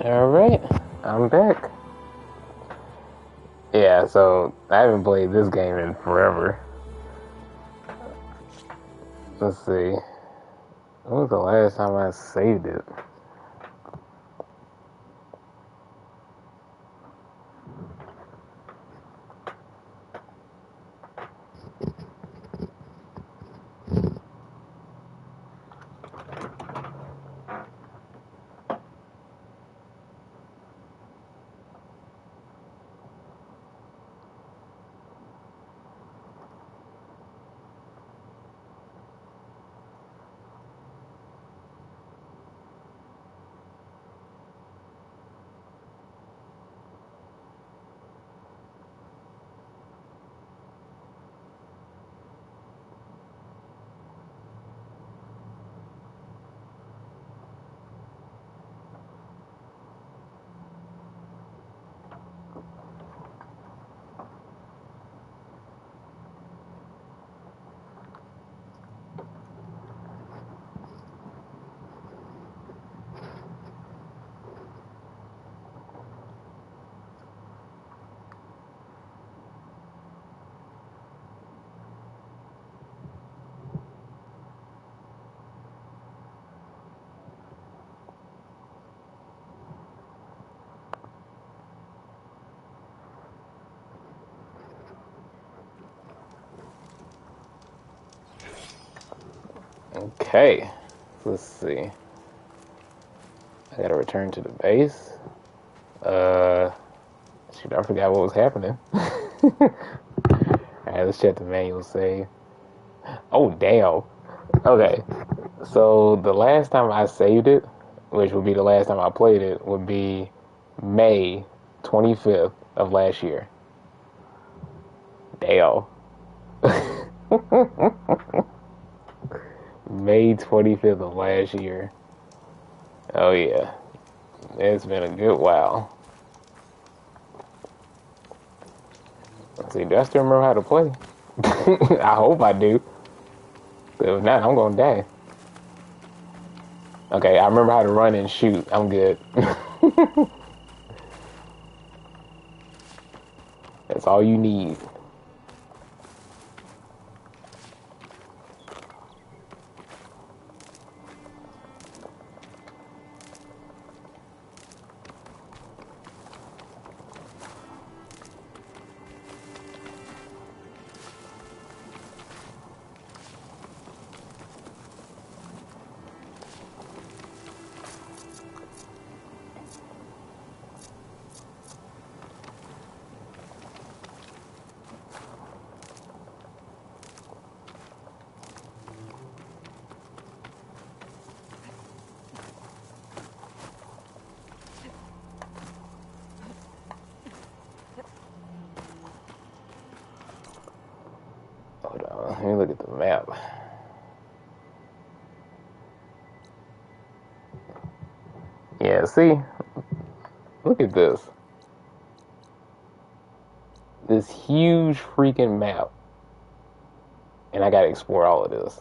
Alright, I'm back. Yeah, so I haven't played this game in forever. Let's see. When was the last time I saved it? Okay, let's see. I gotta return to the base. Uh, shoot, I forgot what was happening. Alright, let's check the manual save. Oh, damn. Okay, so the last time I saved it, which would be the last time I played it, would be May 25th of last year. Damn. May 25th of last year. Oh, yeah. It's been a good while. Let's see, do I still remember how to play? I hope I do. If not, I'm gonna die. Okay, I remember how to run and shoot. I'm good. That's all you need. Hold on, let me look at the map. Yeah, see? Look at this. This huge freaking map. And I gotta explore all of this.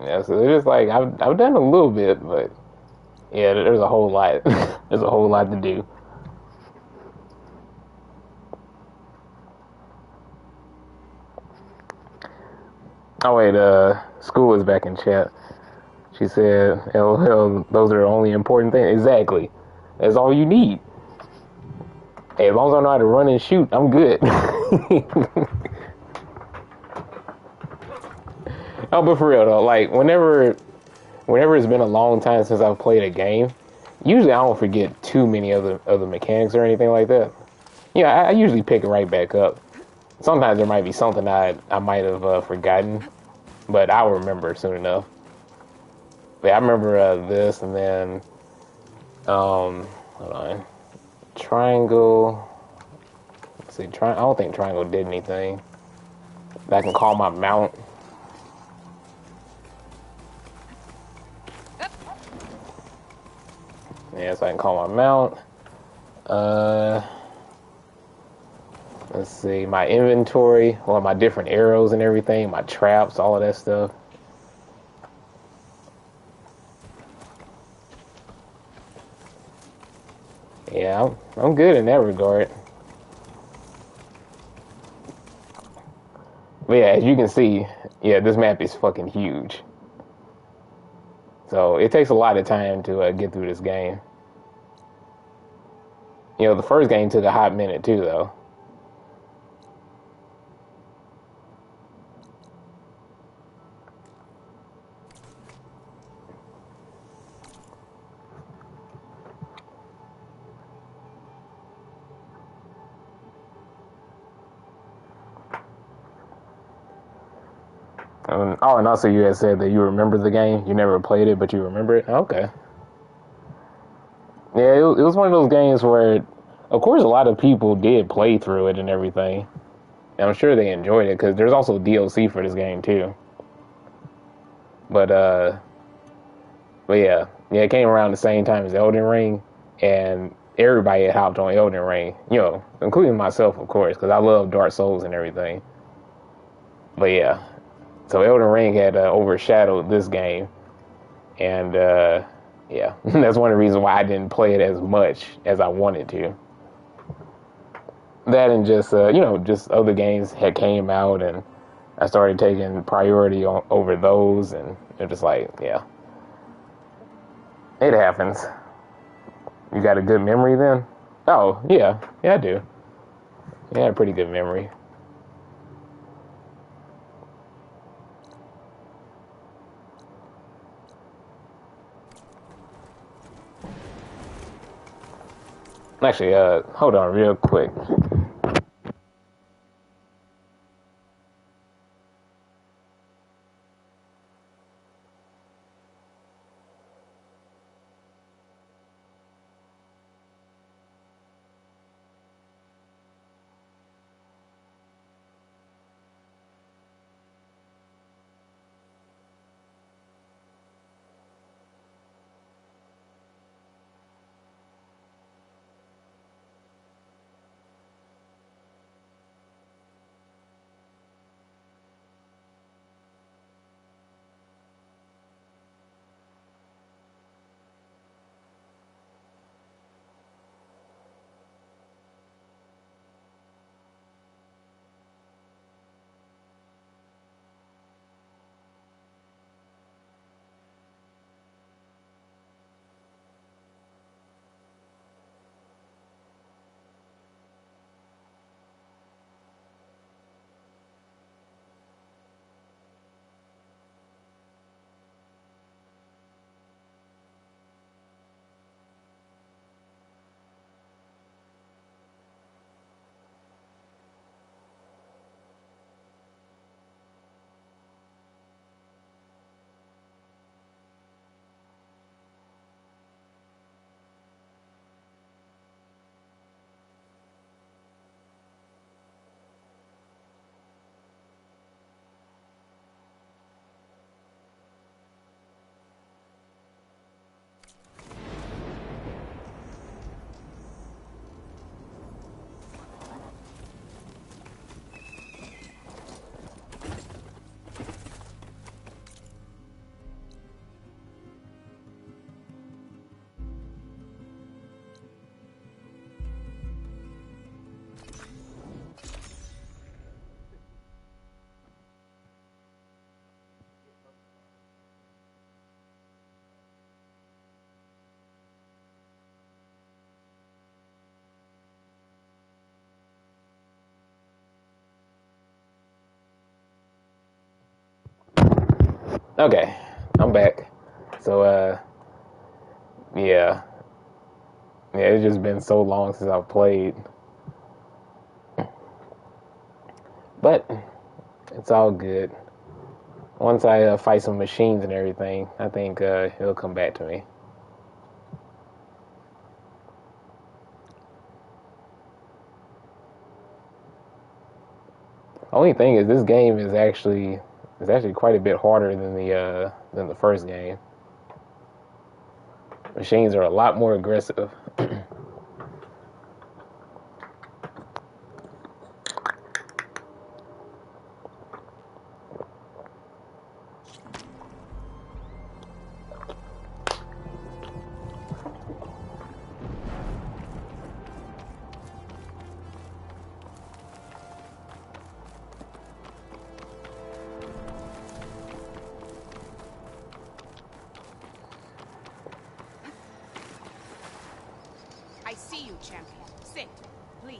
Yeah, so it's just like I've done a little bit, but yeah, there's a whole lot. There's a whole lot to do. Oh wait, school is back in chat. She said, "LOL, those are the only important things." Exactly. That's all you need. Hey, as long as I know how to run and shoot, I'm good. Oh, but for real though, like whenever it's been a long time since I've played a game, usually I don't forget too many of the mechanics or anything like that. Yeah, I usually pick it right back up. Sometimes there might be something I might have forgotten, but I'll remember soon enough. But I remember this, and then hold on, triangle. Let's see, I don't think triangle did anything. But I can call my mount. Yeah, so I can call my mount. Let's see, my inventory, well, my different arrows and everything, my traps, all of that stuff. Yeah, I'm good in that regard. But yeah, as you can see, yeah, this map is fucking huge. So it takes a lot of time to get through this game. You know, the first game took a hot minute too, though. Oh, and also you had said that you remember the game. You never played it, but you remember it. Okay. Yeah, it was one of those games where, of course, a lot of people did play through it and everything. And I'm sure they enjoyed it because there's also DLC for this game too. But but yeah, it came around the same time as Elden Ring, and everybody had hopped on Elden Ring. You know, including myself, of course, because I love Dark Souls and everything. But yeah, so Elden Ring had overshadowed this game, and yeah, that's one of the reasons why I didn't play it as much as I wanted to. That and just you know, just other games had came out, and I started taking priority over those, and it just like, yeah, it happens. You got a good memory then? Oh yeah, I do. Yeah, I had a pretty good memory. Actually, hold on real quick. Okay, I'm back. So yeah, yeah, it's just been so long since I've played, but it's all good. Once I fight some machines and everything, I think it'll come back to me. Only thing is, this game is actually quite a bit harder than the first game. Machines are a lot more aggressive. champion. Sit, please.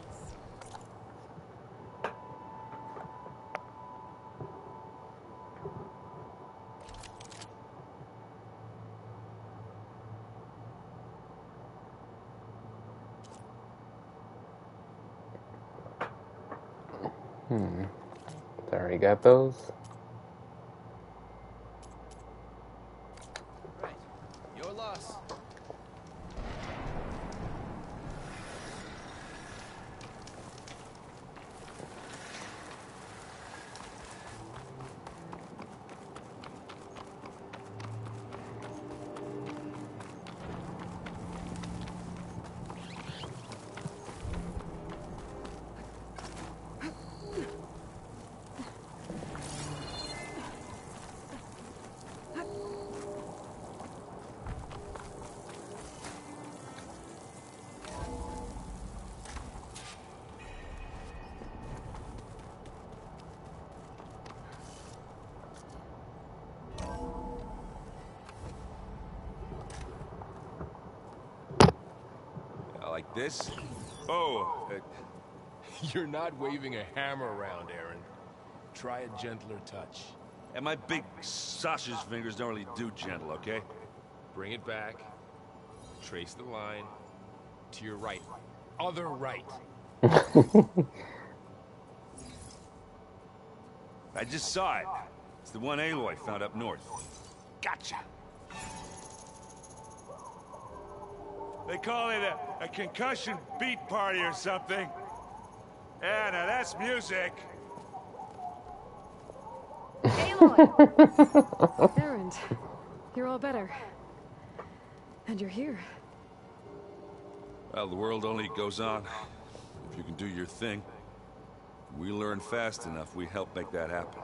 Already got those. Right. Your loss. Like this? Oh, You're not waving a hammer around, Aaron. Try a gentler touch. and my big sausage fingers don't really do gentle, okay? Bring it back. Trace the line. To your right. Other right. I just saw it. It's the one Aloy found up north. Gotcha. They call it a concussion beat party or something. Yeah, now that's music. Aloy! Aaron, you're all better. And you're here. Well, the world only goes on if you can do your thing. We learn fast enough, we help make that happen.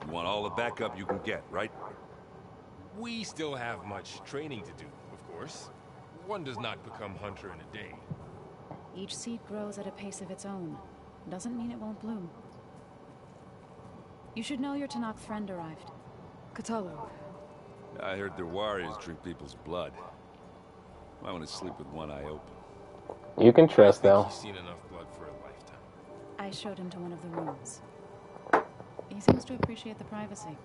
You want all the backup you can get, right? We still have much training to do, of course. One does not become hunter in a day. Each seed grows at a pace of its own. Doesn't mean it won't bloom. You should know your Tanakh friend arrived. Katalu. I heard their warriors drink people's blood. I want to sleep with one eye open. You can trust, I think though. he's seen enough blood for a lifetime. I showed him to one of the rooms. He seems to appreciate the privacy.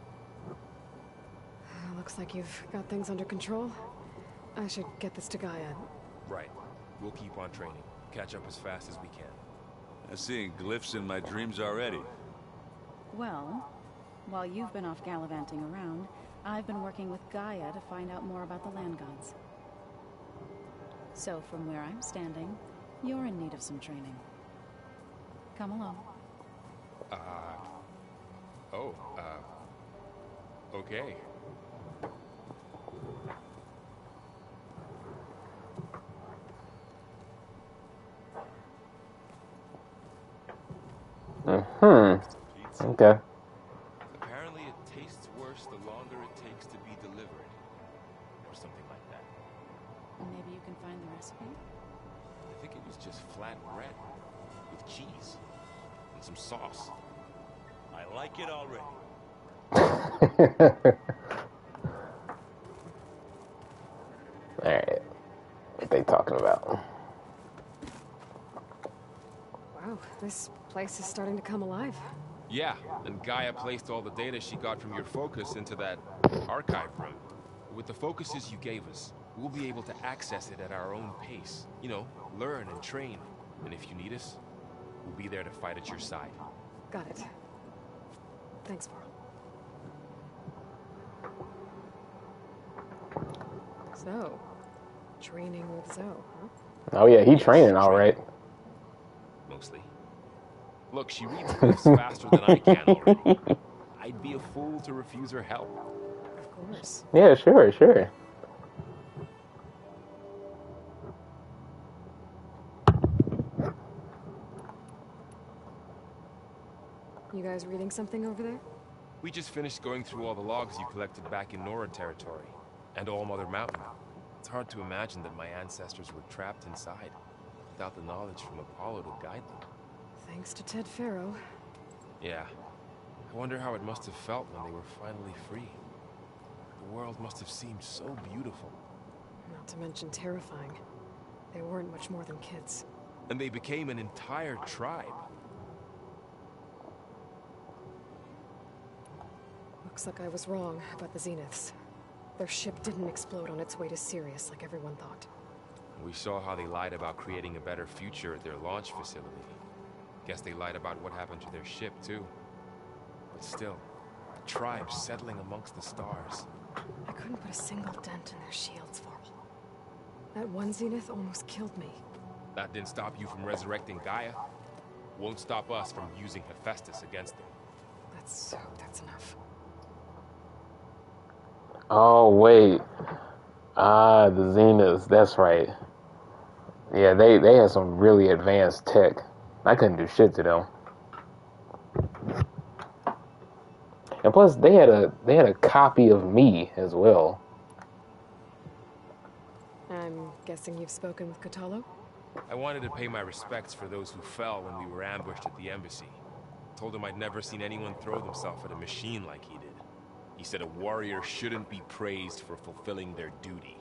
Looks like you've got things under control. I should get this to Gaia. Right. We'll keep on training. Catch up as fast as we can. I'm seeing glyphs in my dreams already. Well, while you've been off gallivanting around, I've been working with Gaia to find out more about the land gods. So from where I'm standing, you're in need of some training. Come along. Okay. Okay. Apparently it tastes worse the longer it takes to be delivered. Or something like that. Maybe you can find the recipe? I think it was just flat bread. With cheese. And some sauce. I like it already. Alright. What they talking about? Wow, this place is starting to come alive. Yeah, and Gaia placed all the data she got from your focus into that archive room. With the focuses you gave us, we'll be able to access it at our own pace. You know, learn and train. And if you need us, we'll be there to fight at your side. Got it. Thanks, Varl. So, training with Zoe, huh? Oh yeah, he training all right. Mostly. Look, she reads books faster than I can already. I'd be a fool to refuse her help. Of course. Yeah, sure. You guys reading something over there? We just finished going through all the logs you collected back in Nora territory, and All Mother Mountain. It's hard to imagine that my ancestors were trapped inside, without the knowledge from Apollo to guide them. Thanks to Ted Faro. Yeah. I wonder how it must have felt when they were finally free. The world must have seemed so beautiful. Not to mention terrifying. They weren't much more than kids. And they became an entire tribe. Looks like I was wrong about the Zeniths. Their ship didn't explode on its way to Sirius like everyone thought. We saw how they lied about creating a better future at their launch facility. Guess they lied about what happened to their ship, too. But still, a tribe settling amongst the stars. I couldn't put a single dent in their shields, Varl. That one Zenith almost killed me. That didn't stop you from resurrecting Gaia. Won't stop us from using Hephaestus against them. That's enough. Oh, wait. Ah, the Zeniths. That's right. Yeah, they had some really advanced tech. I couldn't do shit to them. And plus, they had a copy of me as well. I'm guessing you've spoken with Kotallo? I wanted to pay my respects for those who fell when we were ambushed at the embassy. Told him I'd never seen anyone throw themselves at a machine like he did. He said a warrior shouldn't be praised for fulfilling their duty.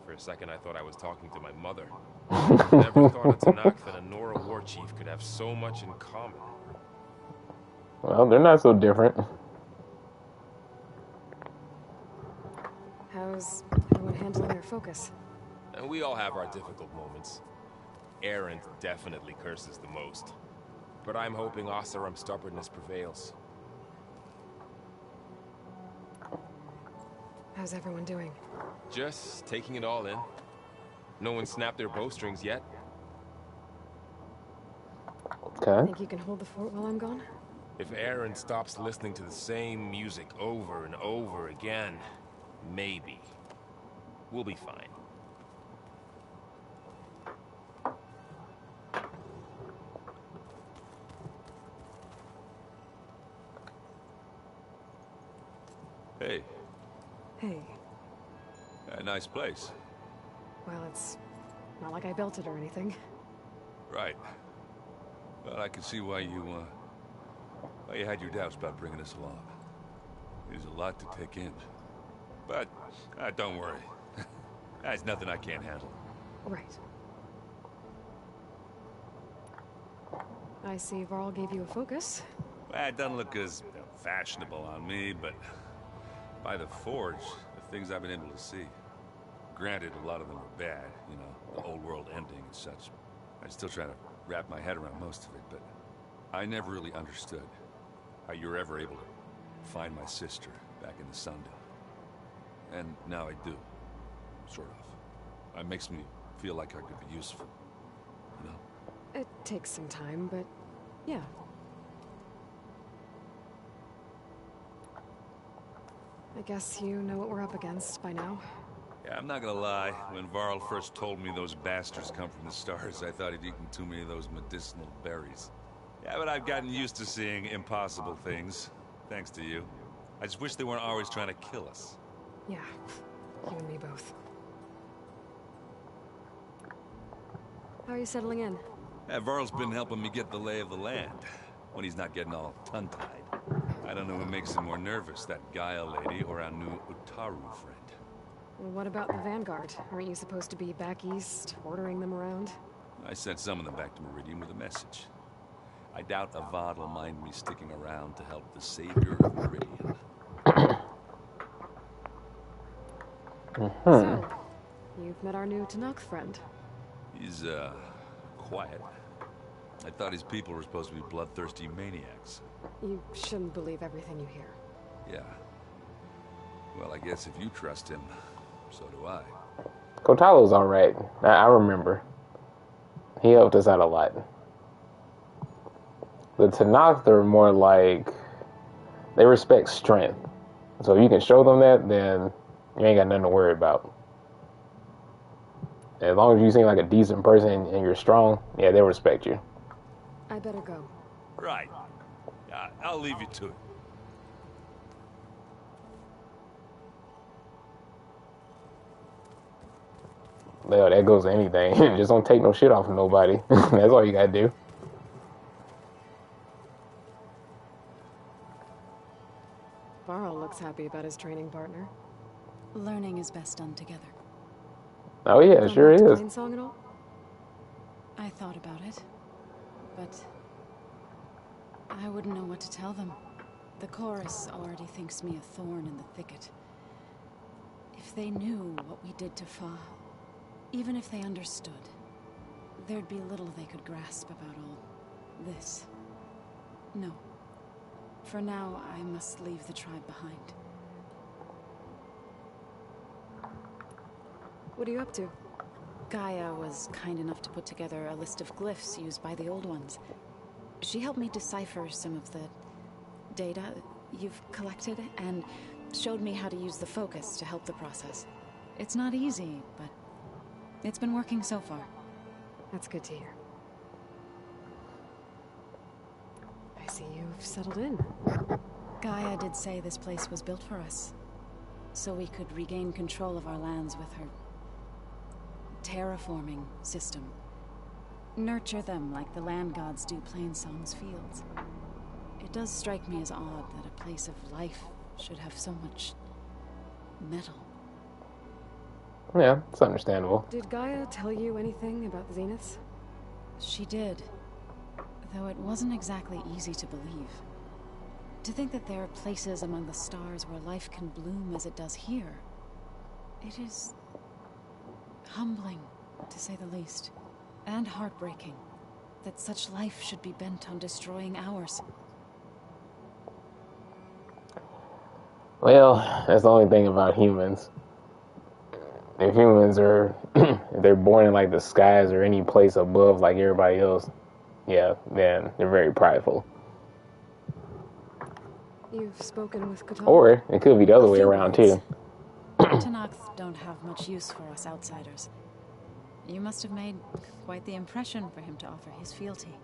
For a second, I thought I was talking to my mother. Never thought a Tanakh and a Nora war chief could have so much in common. Well, they're not so different. How's everyone handling their focus? And we all have our difficult moments. Errant definitely curses the most. But I'm hoping Oseram's stubbornness prevails. How's everyone doing? Just taking it all in. No one snapped their bowstrings yet. Okay. Think you can hold the fort while I'm gone? If Aaron stops listening to the same music over and over again, maybe. We'll be fine. Hey, Hey. a nice place. Well, it's not like I built it or anything. Right. Well, I can see why you had your doubts about bringing us along. There's a lot to take in. But, don't worry. That's nothing I can't handle. Right. I see Varl gave you a focus. Well, it doesn't look as fashionable on me, but by the Forge, the things I've been able to see. Granted, a lot of them are bad, you know, the old world ending and such. I'm still trying to wrap my head around most of it, but I never really understood how you were ever able to find my sister back in the Sundom. And now I do, sort of. It makes me feel like I could be useful, you know? It takes some time, but yeah. I guess you know what we're up against by now. Yeah, I'm not gonna lie. When Varl first told me those bastards come from the stars, I thought he'd eaten too many of those medicinal berries. Yeah, but I've gotten used to seeing impossible things, thanks to you. I just wish they weren't always trying to kill us. Yeah, you and me both. How are you settling in? Yeah, Varl's been helping me get the lay of the land, when he's not getting all tongue-tied. I don't know who makes him more nervous, that Gaia lady or our new Utaru friend. Well, what about the Vanguard? Aren't you supposed to be back east, ordering them around? I sent some of them back to Meridian with a message. I doubt Avad will mind me sticking around to help the savior of Meridian. So, you've met our new Tanakh friend. He's, quiet. I thought his people were supposed to be bloodthirsty maniacs. You shouldn't believe everything you hear. Yeah. Well, I guess if you trust him, so do I. Kotallo's alright. I remember. He helped us out a lot. The Tanakh are more like, they respect strength. So if you can show them that, then you ain't got nothing to worry about. As long as you seem like a decent person and you're strong, yeah, they'll respect you. I better go. Right. I'll leave you to it. Well, that goes to anything. Just don't take no shit off of nobody. That's all you gotta do. Varl looks happy about his training partner. Learning is best done together. Oh yeah, it Gone sure back to is. Plainsong at all? I thought about it, but I wouldn't know what to tell them. The chorus already thinks me a thorn in the thicket. If they knew what we did to Fa, even if they understood, there'd be little they could grasp about all this. No. For now, I must leave the tribe behind. What are you up to? Gaia was kind enough to put together a list of glyphs used by the Old Ones. She helped me decipher some of the data you've collected, and showed me how to use the focus to help the process. It's not easy, but it's been working so far. That's good to hear. I see you've settled in. Gaia did say this place was built for us, so we could regain control of our lands with her terraforming system. Nurture them like the land gods do Plainsong's fields. It does strike me as odd that a place of life should have so much metal. Yeah, it's understandable. Did Gaia tell you anything about the Zeniths? She did, though it wasn't exactly easy to believe. To think that there are places among the stars where life can bloom as it does here, it is humbling, to say the least, and heartbreaking that such life should be bent on destroying ours. Well, that's the only thing about humans. If humans are, if they're born in like the skies or any place above like everybody else, yeah, then they're very prideful. You've spoken with Cthulhu? Or it could be the other way around too. Tenakth don't have much use for us outsiders. You must have made quite the impression for him to offer his fealty.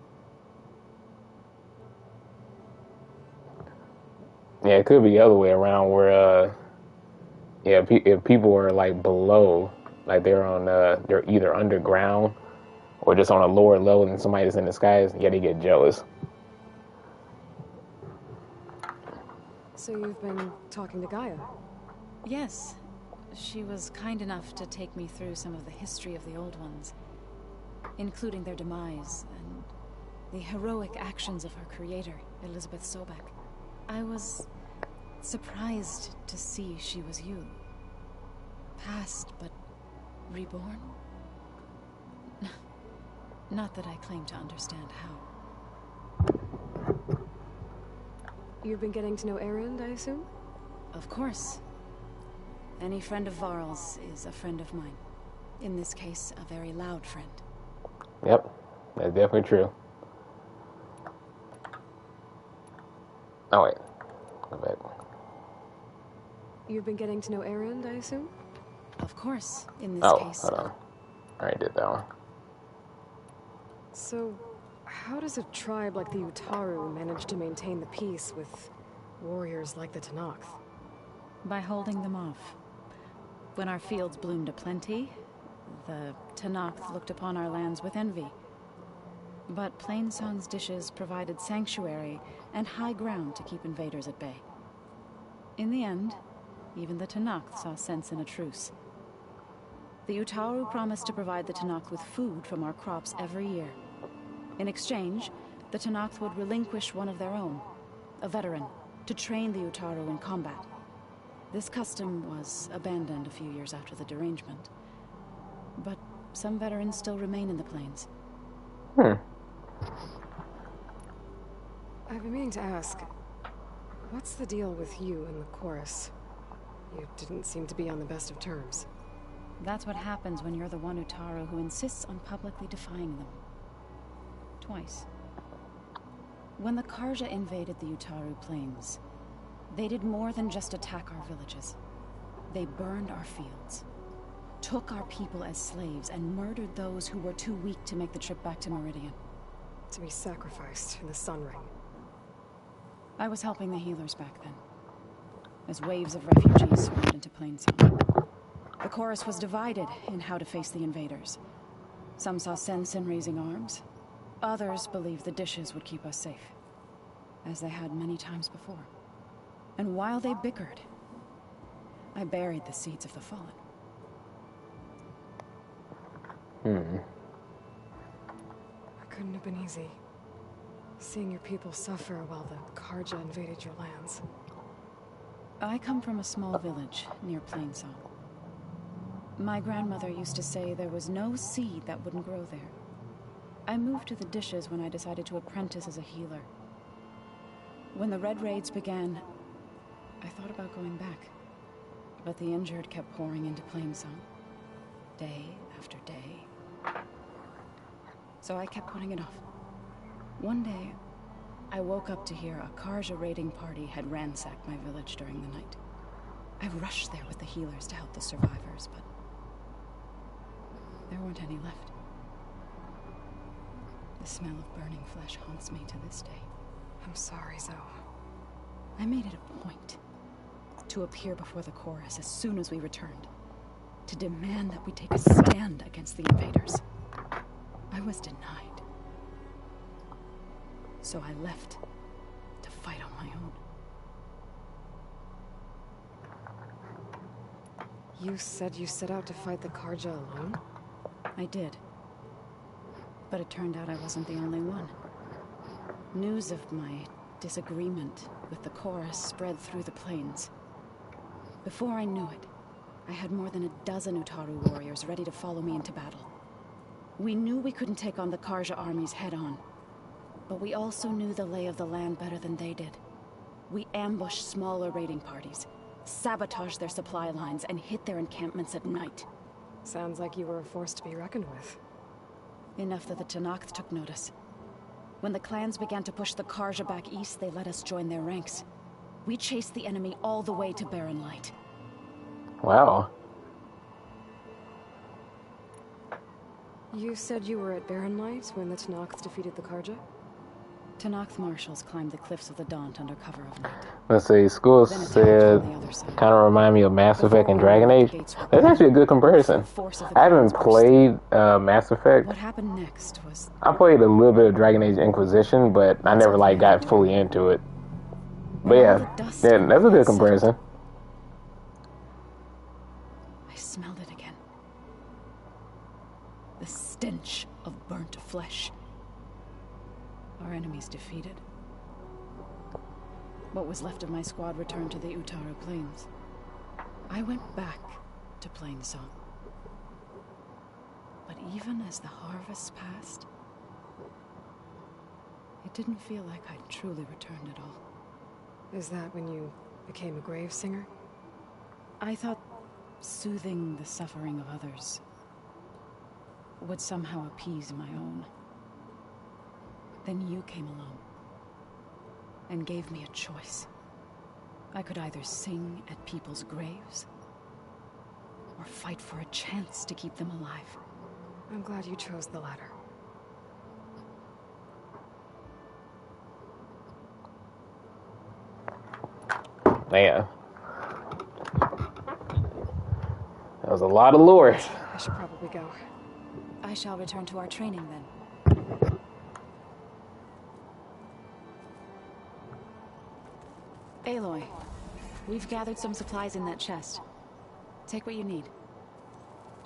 Yeah, it could be the other way around where, yeah, if people are like below, like they're on, they're either underground or just on a lower level than somebody that's in the skies, yeah, they get jealous. So you've been talking to Gaia? Yes. She was kind enough to take me through some of the history of the Old Ones, including their demise and the heroic actions of her creator, Elizabeth Sobek. I was surprised to see she was you. Past, but reborn? Not that I claim to understand how. You've been getting to know Erend, I assume? Of course. Any friend of Varl's is a friend of mine. In this case, a very loud friend. Yep, that's definitely true. Oh wait, go back. You've been getting to know Erend, I assume? Of course, in this Oh, case. hold on. I already did that one. So, how does a tribe like the Utaru manage to maintain the peace with warriors like the Tenakth? By holding them off. When our fields bloomed aplenty, the Tenakth looked upon our lands with envy. But Plainsong's dishes provided sanctuary and high ground to keep invaders at bay. In the end, even the Tenakth saw sense in a truce. The Utaru promised to provide the Tenakth with food from our crops every year. In exchange, the Tenakth would relinquish one of their own, a veteran, to train the Utaru in combat. This custom was abandoned a few years after the derangement. But some veterans still remain in the plains. I've been meaning to ask, what's the deal with you and the chorus? You didn't seem to be on the best of terms. That's what happens when you're the one Utaru who insists on publicly defying them. Twice. When the Karja invaded the Utaru plains, they did more than just attack our villages. They burned our fields, took our people as slaves, and murdered those who were too weak to make the trip back to Meridian. To be sacrificed in the Sun Ring. I was helping the healers back then, as waves of refugees swarmed into Plainsong. The chorus was divided in how to face the invaders. Some saw sense in raising arms. Others believed the dishes would keep us safe, as they had many times before. And while they bickered, I buried the seeds of the fallen. couldn't have been easy. Seeing your people suffer while the Karja invaded your lands. I come from a small village near Plainsong. My grandmother used to say there was no seed that wouldn't grow there. I moved to the Dishes when I decided to apprentice as a healer. When the Red Raids began, I thought about going back. But the injured kept pouring into Plainsong, day after day. So I kept putting it off. One day, I woke up to hear a Karja raiding party had ransacked my village during the night. I rushed there with the healers to help the survivors, but there weren't any left. The smell of burning flesh haunts me to this day. I'm sorry, Zoe. I made it a point to appear before the chorus as soon as we returned, to demand that we take a stand against the invaders. I was denied. So I left to fight on my own. You said you set out to fight the Karja alone? I did. But it turned out I wasn't the only one. News of my disagreement with the chorus spread through the plains. Before I knew it, I had more than a dozen Utaru warriors ready to follow me into battle. We knew we couldn't take on the Karja armies head-on, but we also knew the lay of the land better than they did. We ambushed smaller raiding parties, sabotaged their supply lines, and hit their encampments at night. Sounds like you were a force to be reckoned with. Enough that the Tenakth took notice. When the clans began to push the Karja back east, they let us join their ranks. We chased the enemy all the way to Barren Light. Wow. You said you were at Barren Light when the Tenakth defeated the Karja? Tenakth marshals climbed the cliffs of the Daunt under cover of night. Let's see, school Then attacked said on the other side. kind of remind me of Mass Effect and Before we Dragon knew it, Age. the gates were That's actually a good comparison. Force of the I haven't clans burst. played Mass Effect. What happened next was I played a little bit of Dragon Age Inquisition, but I never like got fully into it. But all yeah, the dust yeah, that's a good settled. comparison. I smelled it again. The stench of burnt flesh. Our enemies defeated. What was left of my squad returned to the Utaru Plains. I went back to Plainsong. But even as the harvest passed, it didn't feel like I'd truly returned at all. Is that when you became a grave singer? I thought soothing the suffering of others would somehow appease my own. Then you came along and gave me a choice. I could either sing at people's graves or fight for a chance to keep them alive. I'm glad you chose the latter. Man. That was a lot of lore. I should probably go. I shall return to our training then. Aloy, we've gathered some supplies in that chest. Take what you need.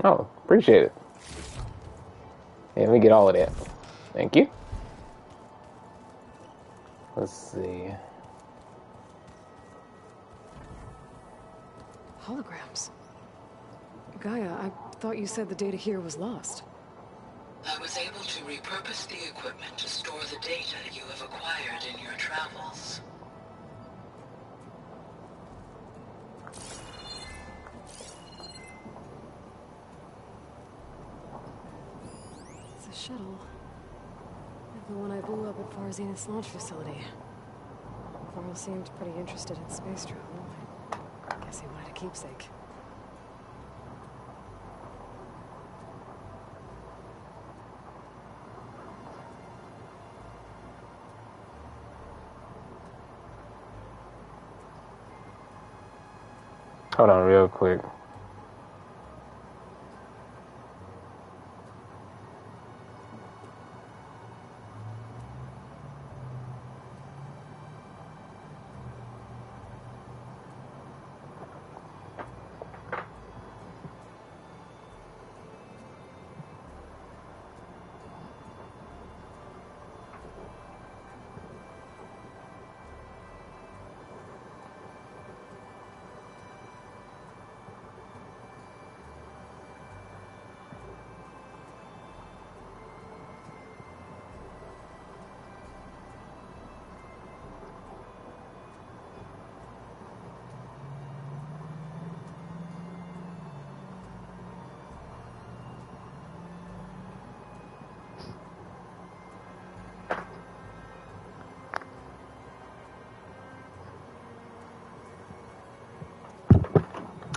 Oh, appreciate it. Yeah, let me get all of that. Thank you. Let's see. Holograms. Gaia, I thought you said the data here was lost. I was able to repurpose the equipment to store the data you have acquired in your travels. It's a shuttle. Like the one I blew up at Far Zenith's launch facility. Varl seemed pretty interested in space travel. I guess he wanted a keepsake. Hold on real quick.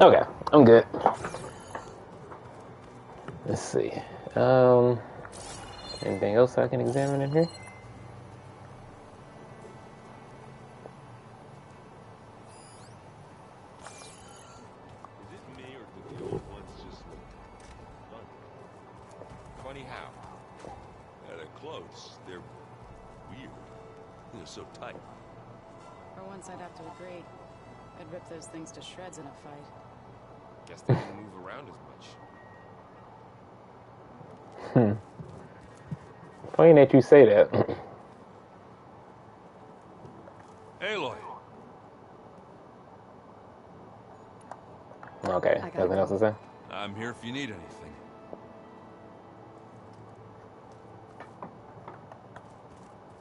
Okay, I'm good. Let's see. Anything else I can examine in here? Is it me or do the old ones just look funny? Funny how? They're close. They're weird. They're so tight. For once, I'd have to agree. I'd rip those things to shreds in a fight. Guess they don't move around as much. Funny that you say that. Aloy. Okay, nothing else to say? I'm here if you need anything.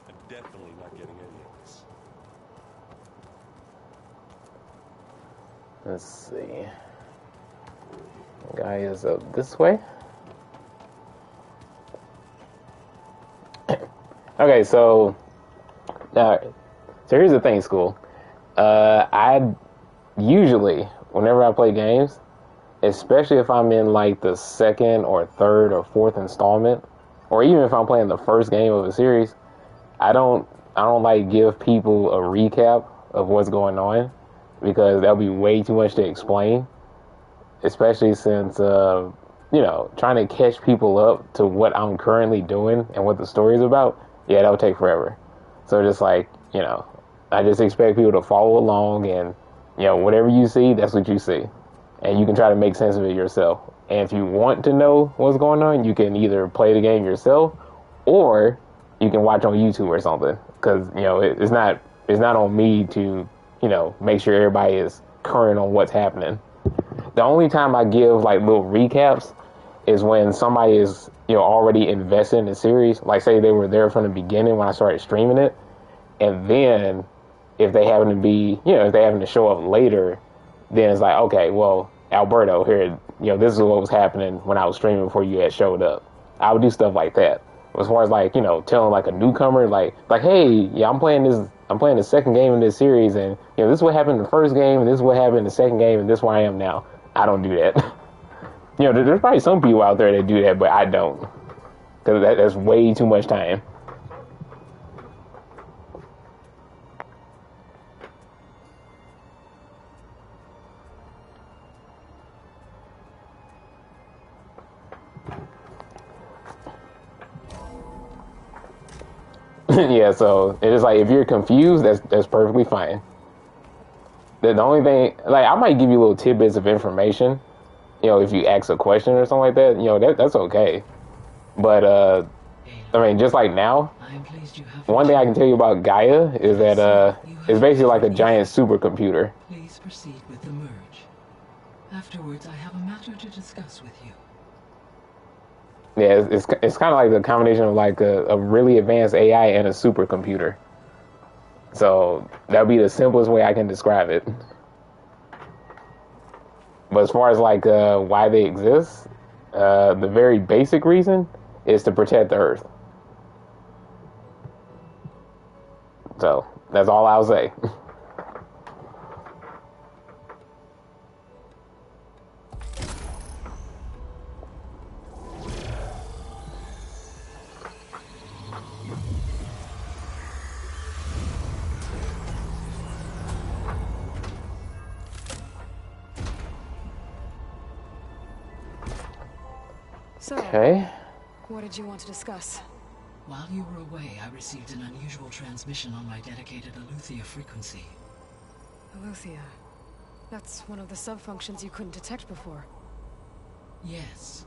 I'm definitely not getting any of this. Let's see. Guy is up this way. Okay, so here's the thing, school. I usually, whenever I play games, especially if I'm in like the second or third or fourth installment, or even if I'm playing the first game of a series, I don't like give people a recap of what's going on because that'll be way too much to explain, especially since trying to catch people up to what I'm currently doing and what the story is about. Yeah, that would take forever. So just like, I just expect people to follow along and, whatever you see, that's what you see. And you can try to make sense of it yourself. And if you want to know what's going on, you can either play the game yourself or you can watch on YouTube or something. Because, it's not on me to, make sure everybody is current on what's happening. The only time I give like little recaps is when somebody is already invested in the series. Like say they were there from the beginning when I started streaming it, and then if they happen to be if they happen to show up later, then it's like, okay, well, Alberto here, this is what was happening when I was streaming before you had showed up. I would do stuff like that. As far as like telling like a newcomer like hey, yeah, I'm playing the second game in this series, and this is what happened in the first game, and this is what happened in the second game, and this is where I am now. I don't do that. There's probably some people out there that do that, but I don't. Because that's way too much time. Yeah, so it is like if you're confused, that's perfectly fine. The only thing, like, I might give you little tidbits of information, if you ask a question or something like that, that's okay. But, I mean, just like now, one thing I can tell you about Gaia is that, it's basically like a giant supercomputer. Please proceed with the merge. Afterwards, I have a matter to discuss with you. Yeah, it's kind of like the combination of like a really advanced AI and a supercomputer. So that would be the simplest way I can describe it. But as far as like why they exist, the very basic reason is to protect the Earth. So that's all I'll say. So, Okay. what did you want to discuss? While you were away, I received an unusual transmission on my dedicated Aletheia frequency. Aletheia. That's one of the sub-functions you couldn't detect before. Yes.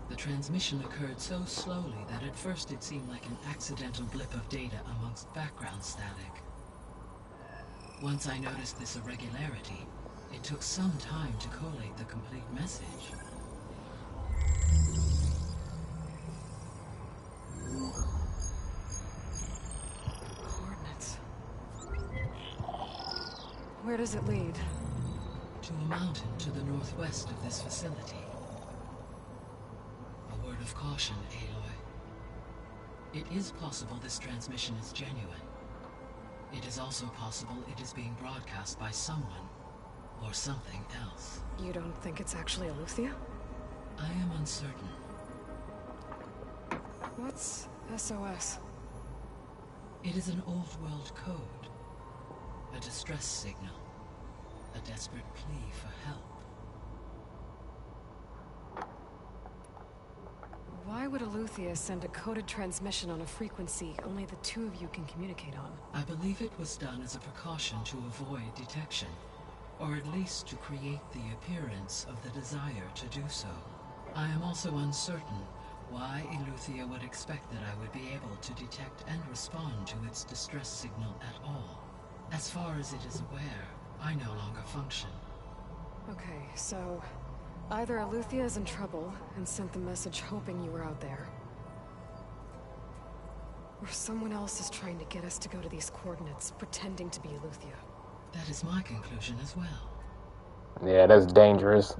The transmission occurred so slowly that at first it seemed like an accidental blip of data amongst background static. Once I noticed this irregularity, it took some time to collate the complete message. Coordinates. Where does it lead? To a mountain to the northwest of this facility. A word of caution, Aloy. It is possible this transmission is genuine. It is also possible it is being broadcast by someone, or something else. You don't think it's actually Aletheia? I am uncertain. What's SOS? It is an old-world code. A distress signal. A desperate plea for help. Why would Aletheia send a coded transmission on a frequency only the two of you can communicate on? I believe it was done as a precaution to avoid detection, or at least to create the appearance of the desire to do so. I am also uncertain why Aletheia would expect that I would be able to detect and respond to its distress signal at all. As far as it is aware, I no longer function. Okay, so either Aletheia is in trouble and sent the message hoping you were out there, or someone else is trying to get us to go to these coordinates, pretending to be Aletheia. That is my conclusion as well. Yeah, that's dangerous.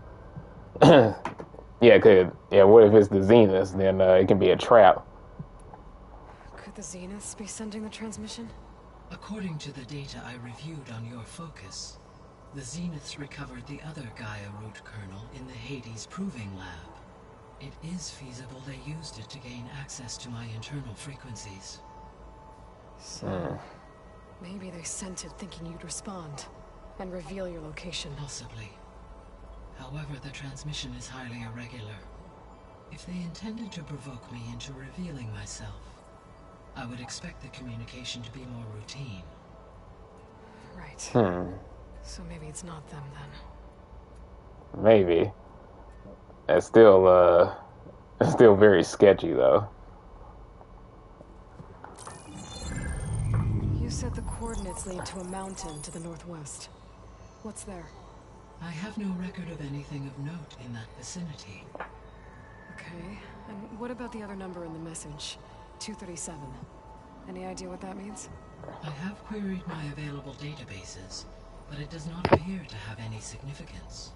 Yeah, what if it's the Zeniths? Then it can be a trap. Could the Zeniths be sending the transmission? According to the data I reviewed on your focus, the Zeniths recovered the other Gaia root kernel in the Hades Proving Lab. It is feasible they used it to gain access to my internal frequencies. So, maybe they sent it thinking you'd respond and reveal your location. Possibly. However, the transmission is highly irregular. If they intended to provoke me into revealing myself, I would expect the communication to be more routine. Right. So maybe it's not them then. Maybe. It's still very sketchy though. You said the coordinates lead to a mountain to the northwest. What's there? I have no record of anything of note in that vicinity. Okay, and what about the other number in the message? 237. Any idea what that means? I have queried my available databases, but it does not appear to have any significance.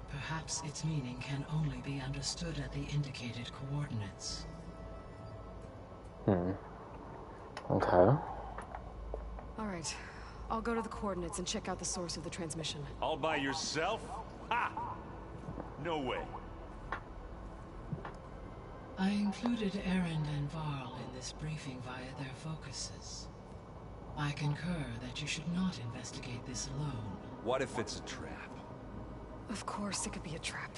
Perhaps its meaning can only be understood at the indicated coordinates. Okay. Alright, I'll go to the coordinates and check out the source of the transmission. All by yourself? Ha! No way. I included Erend and Varl in this briefing via their focuses. I concur that you should not investigate this alone. What if it's a trap? Of course it could be a trap.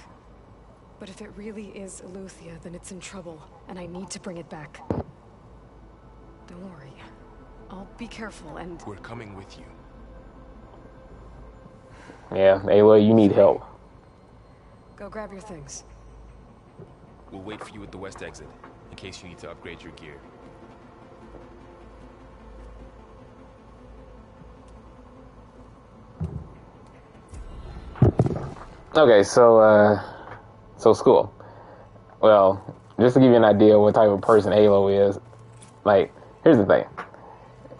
But if it really is Aletheia, then it's in trouble, and I need to bring it back. Don't worry. I'll be careful and... We're coming with you. Yeah, Aloy, you need help. Go grab your things. We'll wait for you at the west exit, in case you need to upgrade your gear. Okay, so school. Well, just to give you an idea of what type of person Aloy is, like, here's the thing.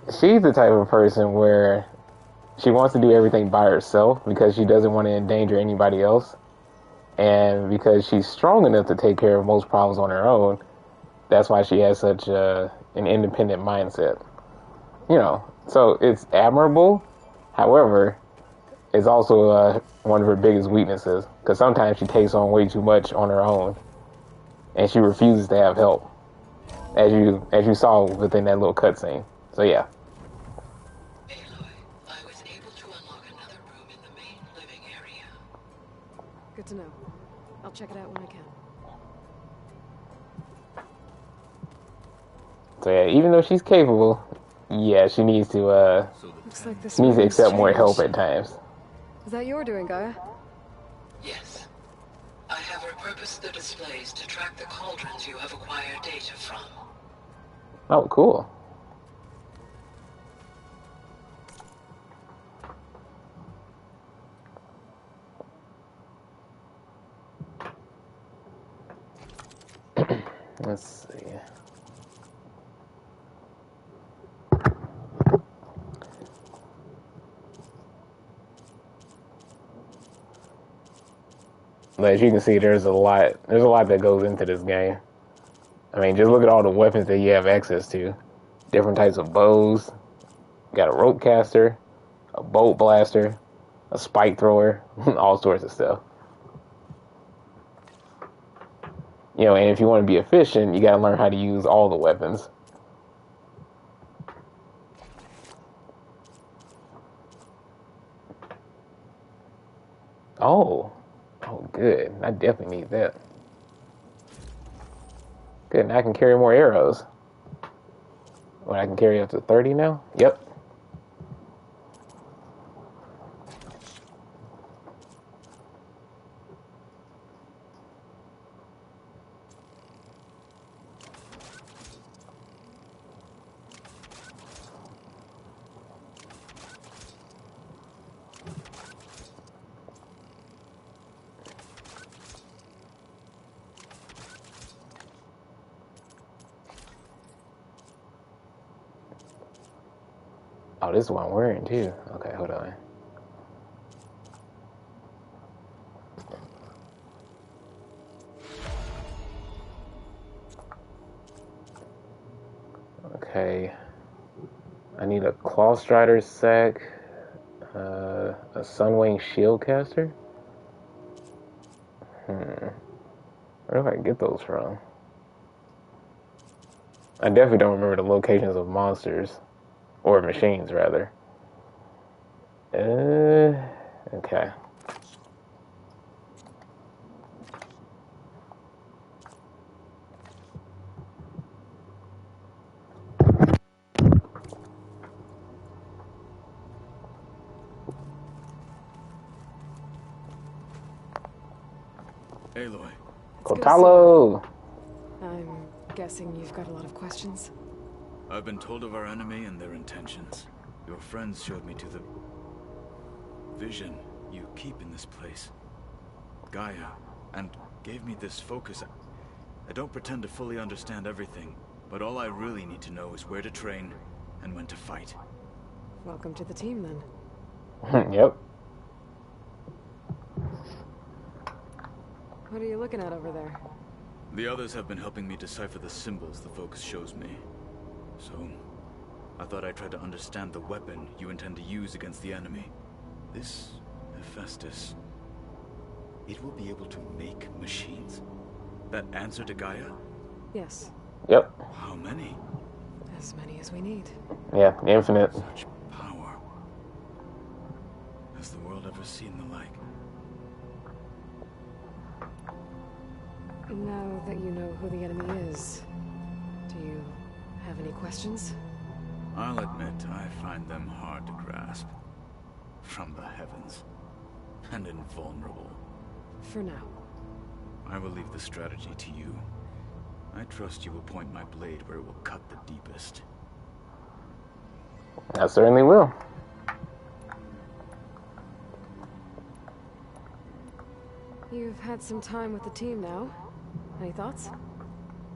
She's the type of person where she wants to do everything by herself because she doesn't want to endanger anybody else. And because she's strong enough to take care of most problems on her own, that's why she has such an independent mindset. You know, so it's admirable. However, it's also one of her biggest weaknesses because sometimes she takes on way too much on her own, and she refuses to have help, as you saw within that little cutscene. So yeah. Aloy, I was able to unlock another room in the main living area. Good to know. I'll check it out when I can. So yeah, even though she's capable, yeah, she needs to Looks like this she needs to room is accept more help strange. at times. Is that your doing, Gaia? Yes. I have repurposed the displays to track the cauldrons you have acquired data from. Oh, cool. Let's see. But as you can see, there's a lot that goes into this game. I mean, just look at all the weapons that you have access to. Different types of bows. Got a rope caster, a bolt blaster, a spike thrower, all sorts of stuff. You know, and if you want to be efficient, you gotta learn how to use all the weapons. Oh, good. I definitely need that. Good, now I can carry more arrows. What, I can carry up to 30 now? Yep. Oh, this is what I'm wearing too. Okay, hold on. Okay. I need a Claw Strider sack, a Sunwing Shield Caster. Where do I get those from? I definitely don't remember the locations of monsters. Or machines, rather. Okay. Aloy. Kotalo! I'm guessing you've got a lot of questions. I've been told of our enemy and their intentions. Your friends showed me to the vision you keep in this place, Gaia, and gave me this focus. I don't pretend to fully understand everything, but all I really need to know is where to train and when to fight. Welcome to the team, then. Yep. What are you looking at over there? The others have been helping me decipher the symbols the focus shows me. So, I thought I'd try to understand the weapon you intend to use against the enemy. This Hephaestus, it will be able to make machines? That answer to Gaia? Yes. Yep. How many? As many as we need. Yeah, infinite. Such power. Has the world ever seen the like? Now that you know who the enemy is, do you have any questions? I'll admit, I find them hard to grasp. From the heavens. And invulnerable. For now. I will leave the strategy to you. I trust you will point my blade where it will cut the deepest. I certainly will. You've had some time with the team now. Any thoughts?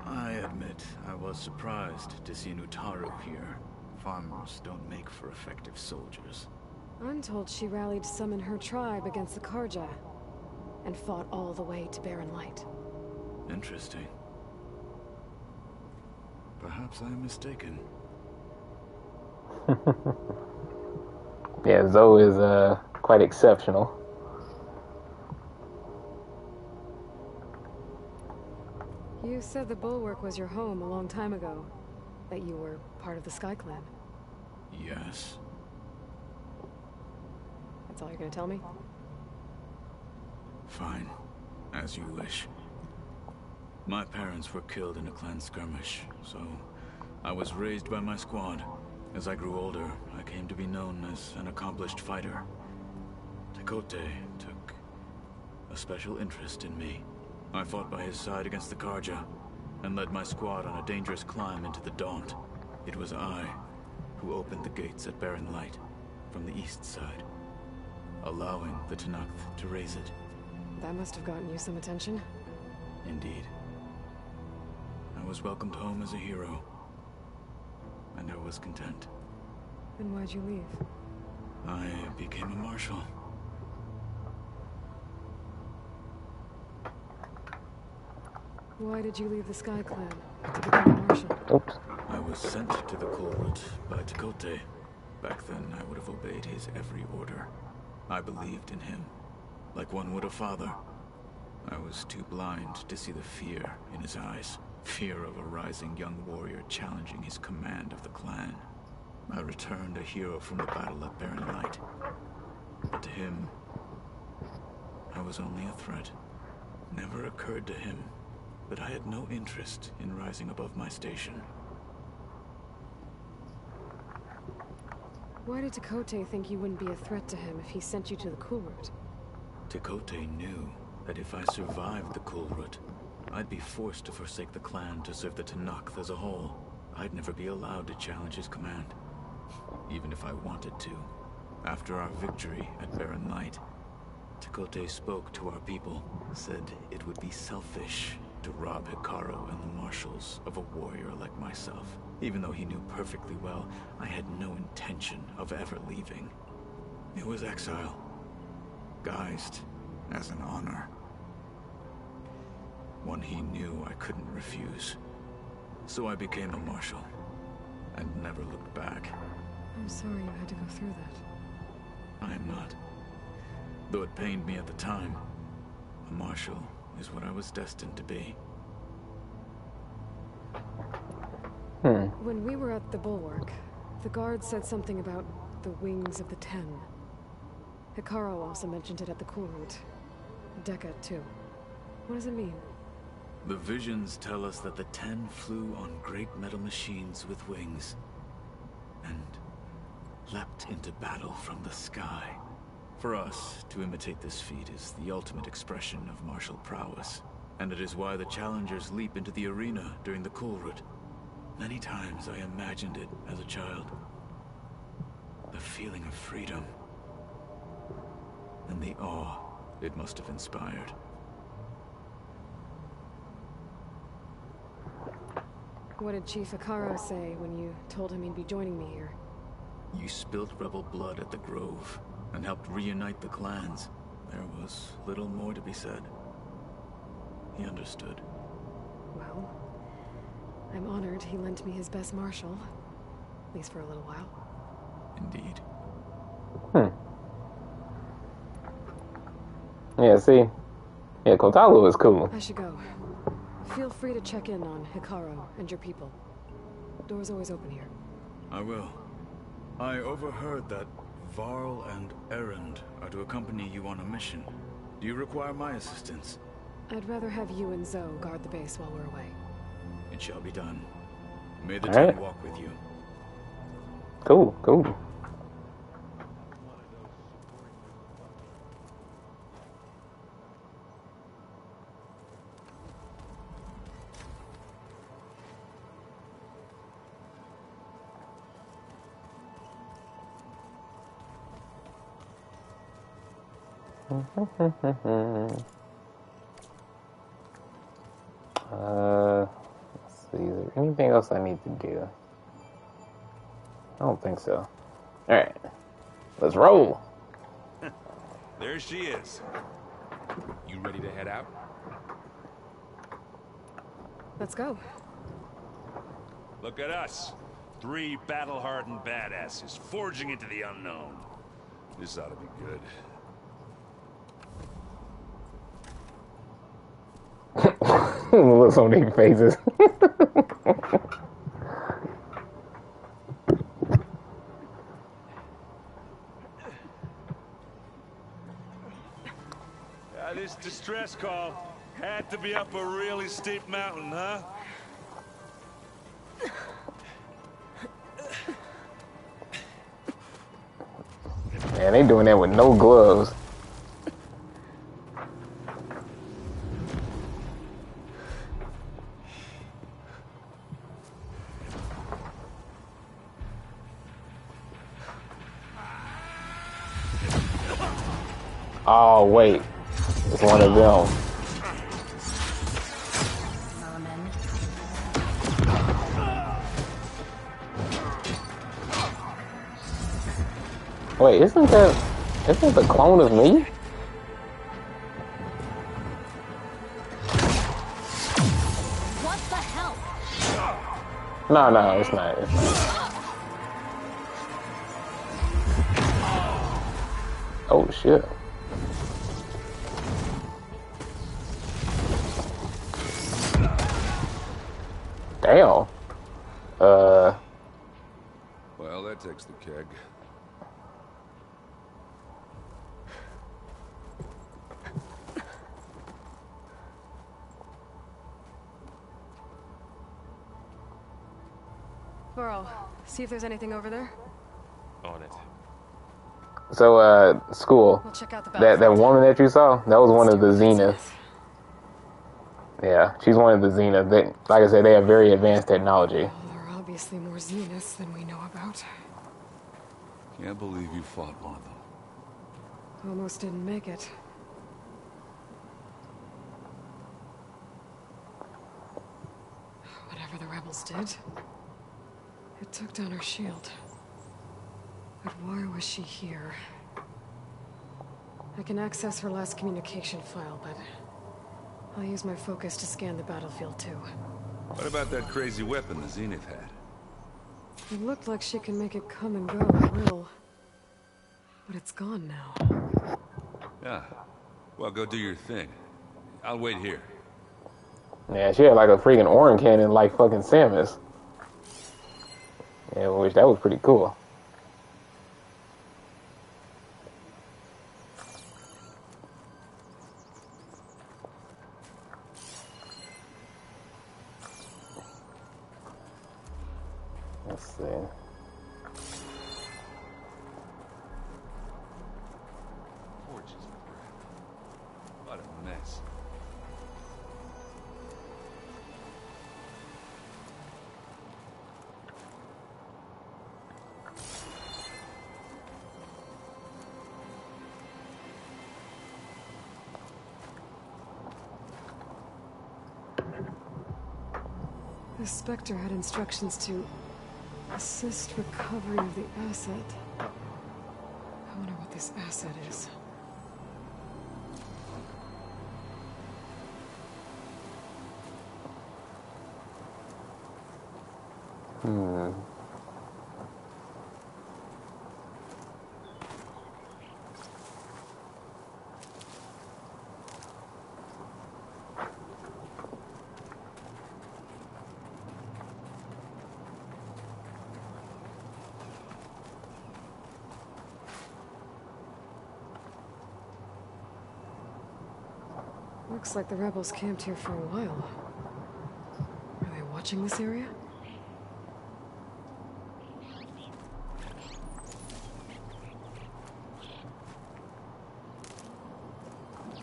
I admit, I was surprised to see Nutaru here. Farmers don't make for effective soldiers. I'm told she rallied some in her tribe against the Karja, and fought all the way to Barren Light. Interesting. Perhaps I am mistaken. Yeah, Zoe is quite exceptional. You said the Bulwark was your home a long time ago. That you were part of the Sky Clan. Yes. That's all you're gonna tell me? Fine. As you wish. My parents were killed in a clan skirmish, so I was raised by my squad. As I grew older, I came to be known as an accomplished fighter. Tekote took a special interest in me. I fought by his side against the Karja, and led my squad on a dangerous climb into the Daunt. It was I who opened the gates at Barren Light, from the east side, allowing the Tenakth to raise it. That must have gotten you some attention. Indeed. I was welcomed home as a hero, and I was content. Then why'd you leave? I became a marshal. Why did you leave the Sky Clan to become a marshal? Oops. I was sent to the Kulrut by Tekote. Back then, I would have obeyed his every order. I believed in him, like one would a father. I was too blind to see the fear in his eyes. Fear of a rising young warrior challenging his command of the clan. I returned a hero from the battle at Barren Light. But to him, I was only a threat. Never occurred to him that I had no interest in rising above my station. Why did Tekote think you wouldn't be a threat to him if he sent you to the Cool Route? Tekote knew that if I survived the Cool Route, I'd be forced to forsake the clan to serve the Tenakth as a whole. I'd never be allowed to challenge his command, even if I wanted to. After our victory at Barren Light, Tekote spoke to our people, said it would be selfish to rob Hikaru and the marshals of a warrior like myself, even though he knew perfectly well I had no intention of ever leaving. It was exile, guised as an honor. One he knew I couldn't refuse. So I became a marshal, and never looked back. I'm sorry you had to go through that. I am not. Though it pained me at the time, a marshal is what I was destined to be. When we were at the Bulwark, the guard said something about the Wings of the Ten. Hikaru also mentioned it at the Cool Route. Decca, too. What does it mean? The visions tell us that the Ten flew on great metal machines with wings, and leapt into battle from the sky. For us, to imitate this feat is the ultimate expression of martial prowess, and it is why the challengers leap into the arena during the Cool Route. Many times I imagined it as a child. The feeling of freedom, and the awe it must have inspired. What did Chief Hikaru say when you told him he'd be joining me here? You spilled rebel blood at the Grove, and helped reunite the clans. There was little more to be said. He understood. Well, I'm honored he lent me his best marshal. At least for a little while. Indeed. Yeah, see? Yeah, Kotalu is cool. I should go. Feel free to check in on Hikaru and your people. Door's always open here. I will. I overheard that Varl and Erend are to accompany you on a mission. Do you require my assistance? I'd rather have you and Zoe guard the base while we're away. It shall be done. May the All Ten right. walk with you. Cool, cool. Let's see, is there anything else I need to do? I don't think so. Alright. Let's roll. There she is. You ready to head out? Let's go. Look at us. 3 battle-hardened badasses forging into the unknown. This ought to be good. Looks on their faces. This distress call had to be up a really steep mountain, huh? Man, they doing that with no gloves. Oh, wait. It's one of them. Wait, isn't the clone of me? What the hell? No, it's not. It's not. Oh shit. Damn. Well, that takes the keg. Burrow, see if there's anything over there. On it. So, school. We'll check out the That battlefield. woman that you saw, that was one of the See what it Zeniths. says. Yeah, she's one of the Zeniths. They, like I said, they have very advanced technology. Well, there are obviously more Zeniths than we know about. Can't believe you fought one of them. Almost didn't make it. Whatever the rebels did, it took down her shield. But why was she here? I can access her last communication file, but I'll use my focus to scan the battlefield too. What about that crazy weapon the Zenith had? It looked like she can make it come and go at will. But it's gone now. Yeah. Well, go do your thing. I'll wait here. Yeah, she had like a freaking orange cannon like fucking Samus. Yeah, which that was pretty cool. Let's see. Torches. What a mess. The Spectre had instructions to assist recovery of the asset. I wonder what this asset is. Looks like the rebels camped here for a while. Are they watching this area?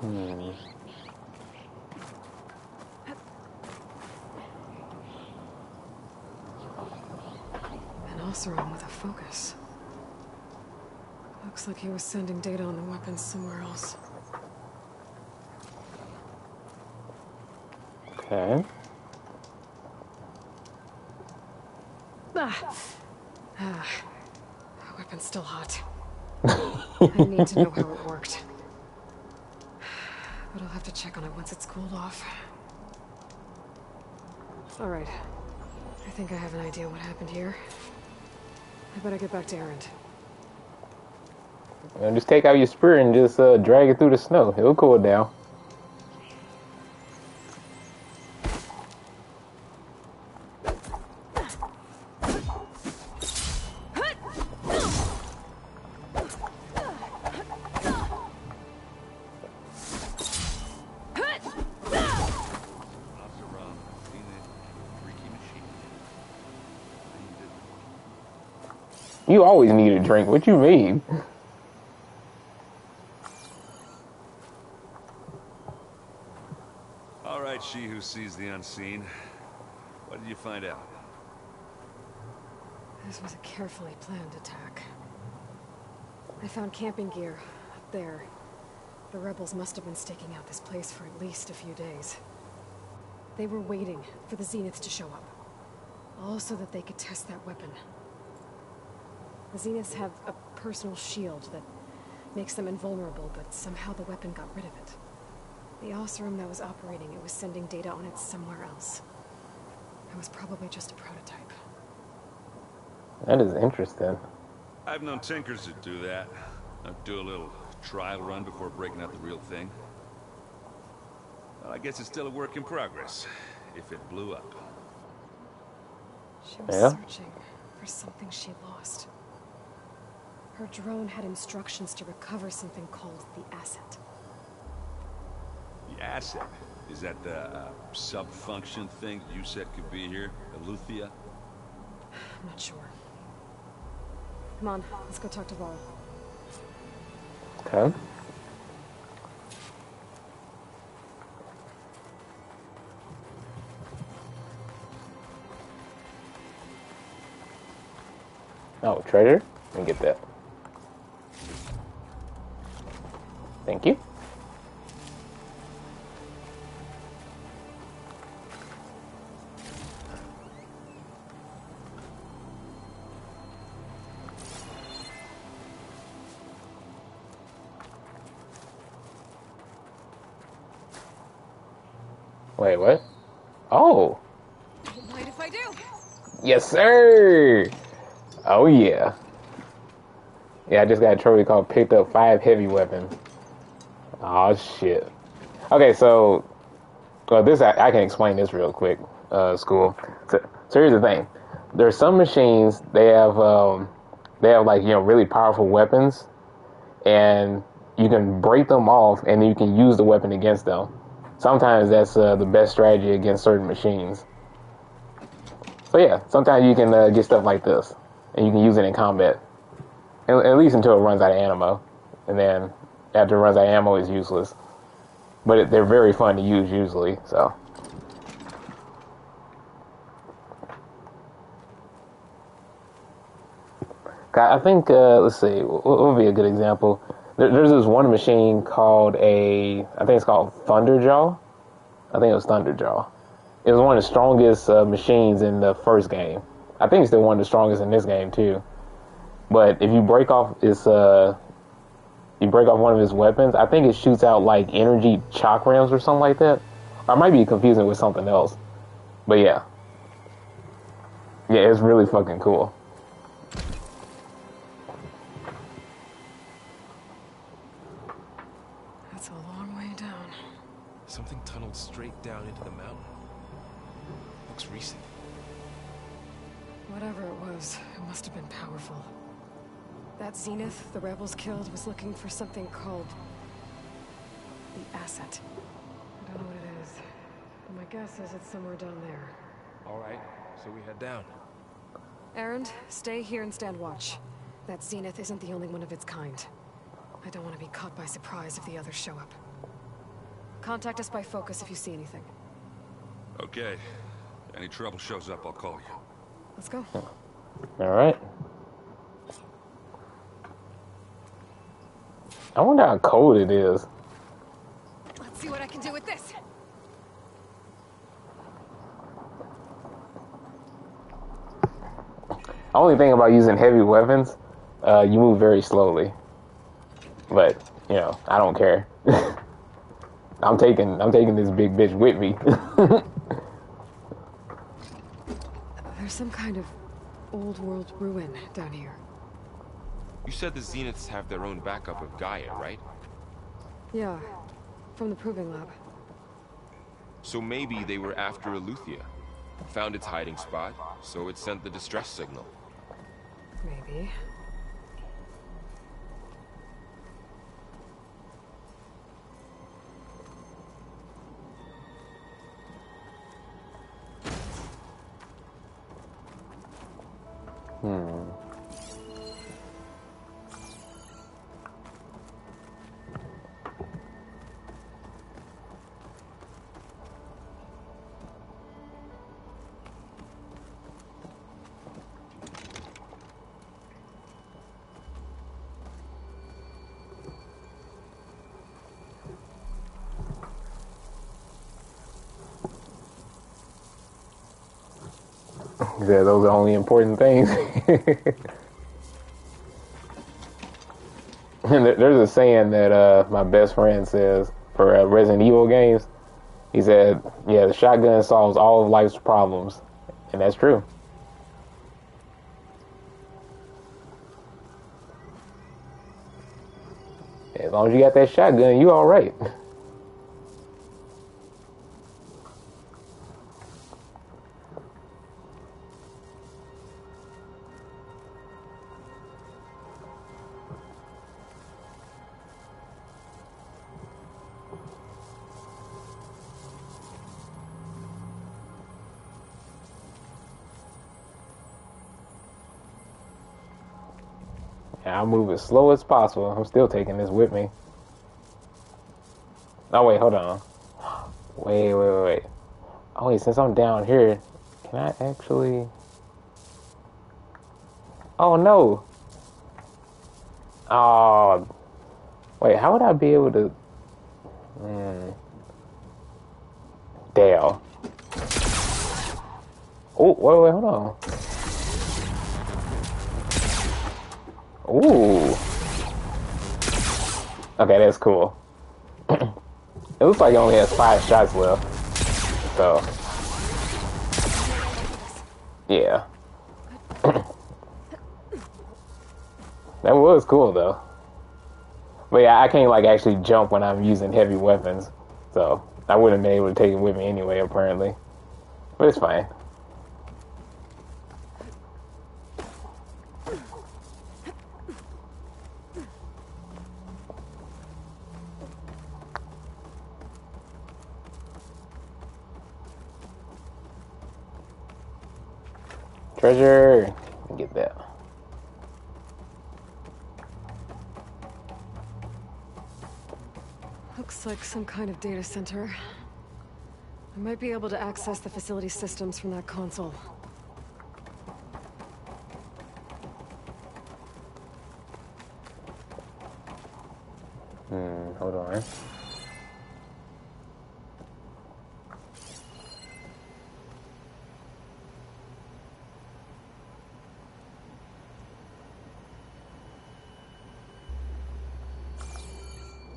An Oseram with a focus. Looks like he was sending data on the weapons somewhere else. Okay. The weapon's still hot. I need to know how it worked. But I'll have to check on it once it's cooled off. Alright. I think I have an idea what happened here. I better get back to Erend. And just take out your spear and just drag it through the snow. It'll cool it down. You always need a drink. What you mean? All right, she who sees the unseen. What did you find out? This was a carefully planned attack. I found camping gear up there. The rebels must have been staking out this place for at least a few days. They were waiting for the Zeniths to show up. All so that they could test that weapon. The Zeniths have a personal shield that makes them invulnerable, but somehow the weapon got rid of it. The Oseram that was operating it was sending data on it somewhere else. It was probably just a prototype. That is interesting. I've known tinkers that do that. Do a little trial run before breaking out the real thing. Well, I guess it's still a work in progress, if it blew up. She was Yeah. searching for something she lost. Her drone had instructions to recover something called the asset. The asset? Is that the sub-function thing you said could be here? Eleuthia? I'm not sure. Come on, let's go talk to Varl. Okay. Oh, treasure? Let me get that. Thank you. Wait, what? Oh, Don't mind if I do. yes, sir. Oh, yeah. Yeah, I just got a trophy called picked up 5 heavy weapons. Oh, shit. Okay, so, well, this, I can explain this real quick, school. So here's the thing. There's some machines, they have like, you know, really powerful weapons, and you can break them off, and then you can use the weapon against them. Sometimes that's the best strategy against certain machines. So yeah, sometimes you can get stuff like this, and you can use it in combat. At least until it runs out of ammo. And then after it runs out of ammo, it's useless. But they're very fun to use usually, so. I think, let's see, what would be a good example? There's this one machine called I think it's called Thunderjaw. I think it was Thunderjaw. It was one of the strongest machines in the first game. I think it's still one of the strongest in this game too. But if you break off one of his weapons, I think it shoots out like energy chakrams or something like that. Or I might be confusing it with something else. But yeah. Yeah, it's really fucking cool. That's a long way down. Something tunneled straight down into the mountain. Looks recent. Whatever it was, it must have been powerful. That Zenith the rebels killed was looking for something called the asset. I don't know what it is, but my guess is it's somewhere down there. All right, so we head down. Erend, stay here and stand watch. That Zenith isn't the only one of its kind. I don't want to be caught by surprise if the others show up. Contact us by focus if you see anything. Okay. Any trouble shows up, I'll call you. Let's go. All right. I wonder how cold it is. Let's see what I can do with this. Only thing about using heavy weapons, you move very slowly. But, you know, I don't care. I'm taking this big bitch with me. There's some kind of old world ruin down here. You said the Zeniths have their own backup of Gaia, right? Yeah, from the proving lab. So maybe they were after Eleuthia. Found its hiding spot, so it sent the distress signal. Maybe. Yeah, those are the only important things. And there's a saying that my best friend says for Resident Evil games. He said, yeah, the shotgun solves all of life's problems. And that's true. As long as you got that shotgun, you all right. I'll move as slow as possible. I'm still taking this with me. Oh, wait, hold on. Wait. Oh, wait, since I'm down here, can I actually... Oh, no. Oh, wait, how would I be able to... Damn. Oh, wait, hold on. Ooh. Okay, that's cool. It looks like it only has 5 shots left. So, yeah. That was cool, though. But yeah, I can't, like, actually jump when I'm using heavy weapons. So, I wouldn't have been able to take it with me anyway, apparently. But it's fine. Treasure. Get that. Looks like some kind of data center. I might be able to access the facility systems from that console. Hold on.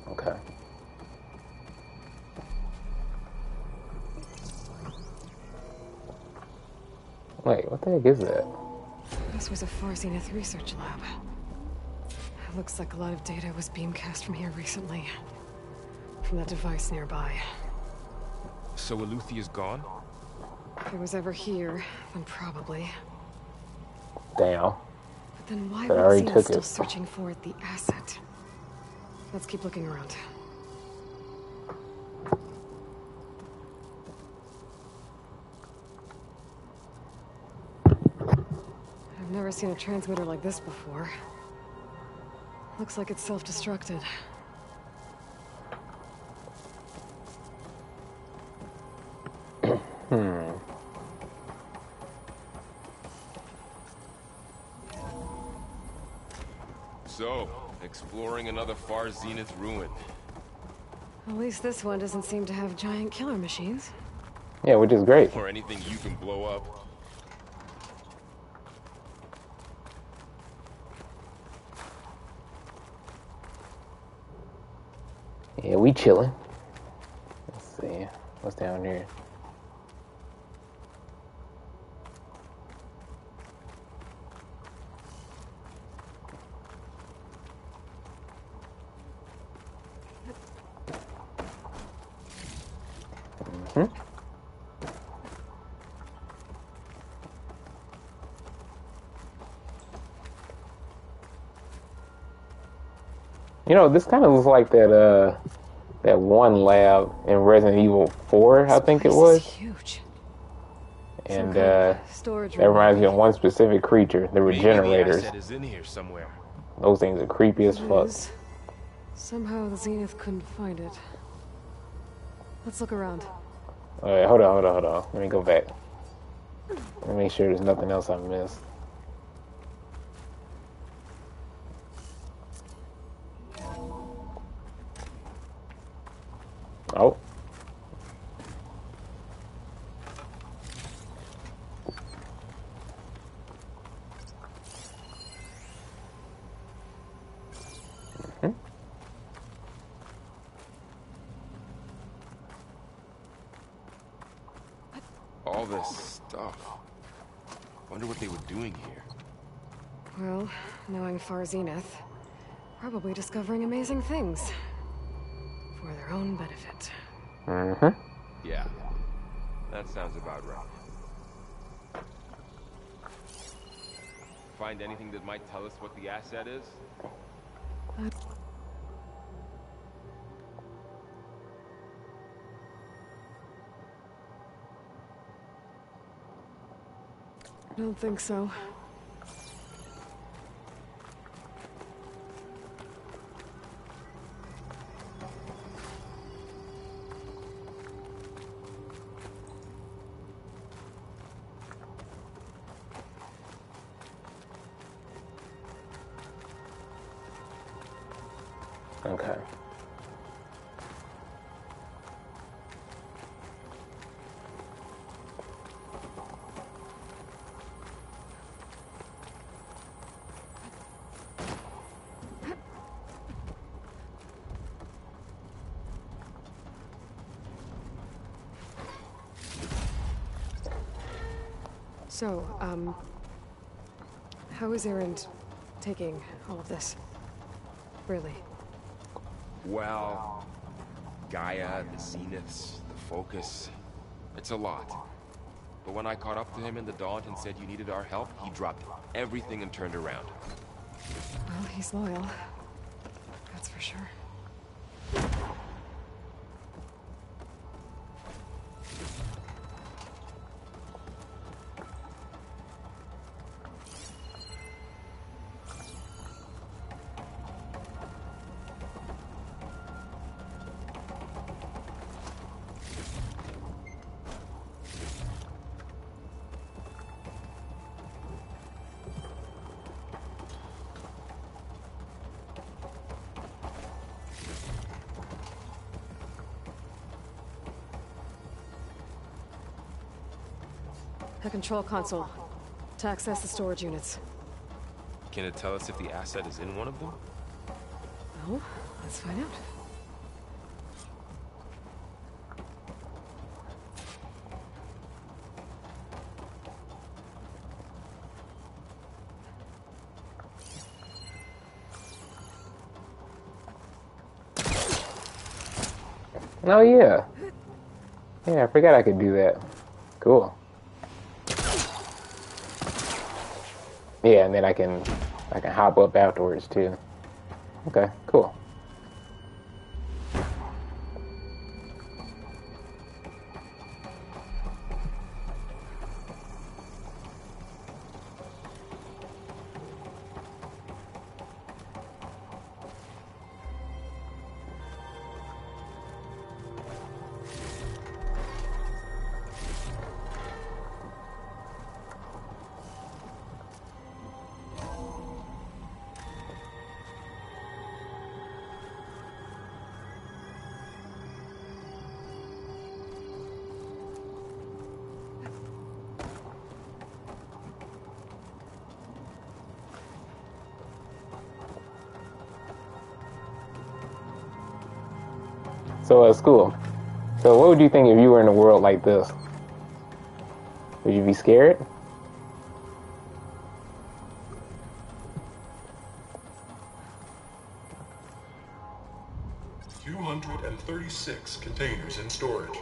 Okay. Wait, what the heck is that? This was a Far Zenith research lab. It looks like a lot of data was beamcast from here recently. From that device nearby. So Eleuthea's gone? If it was ever here, then probably. Damn. But then why But I would already Zenith took still it. searching for the asset? Let's keep looking around. I've never seen a transmitter like this before. Looks like it's self-destructed. So, exploring another Far Zenith ruin. At least this one doesn't seem to have giant killer machines. Yeah, which is great. Or anything you can blow up. Yeah, we chilling. Let's see. What's down here? You know, this kind of looks like that one lab in Resident Evil 4, I think it This was. is huge. And Storage that reminds me of one specific creature, the Maybe regenerators. the asset is in here somewhere. Those things are creepy as fuck. Somehow the Zenith couldn't find it. Let's look around. Alright, hold on. Let me go back. Let me make sure there's nothing else I missed. Oh. All this stuff. Wonder what they were doing here. Well, knowing Far Zenith, Probably discovering amazing things. For their own benefit. Mm-hmm. Yeah, that sounds about right. Find anything that might tell us what the asset is? I don't think so. Okay. So, how is Erend taking all of this? Really? Well, Gaia, the Zeniths, the Focus. It's a lot. But when I caught up to him in the Daunt and said you needed our help, he dropped everything and turned around. Well, he's loyal. That's for sure. The control console. To access the storage units. Can it tell us if the asset is in one of them? No? Let's find out. Oh yeah. Yeah, I forgot I could do that. Cool. Yeah, and then I can hop up afterwards too. Okay, cool. So, school. So, what would you think if you were in a world like this? Would you be scared? $236 containers in storage.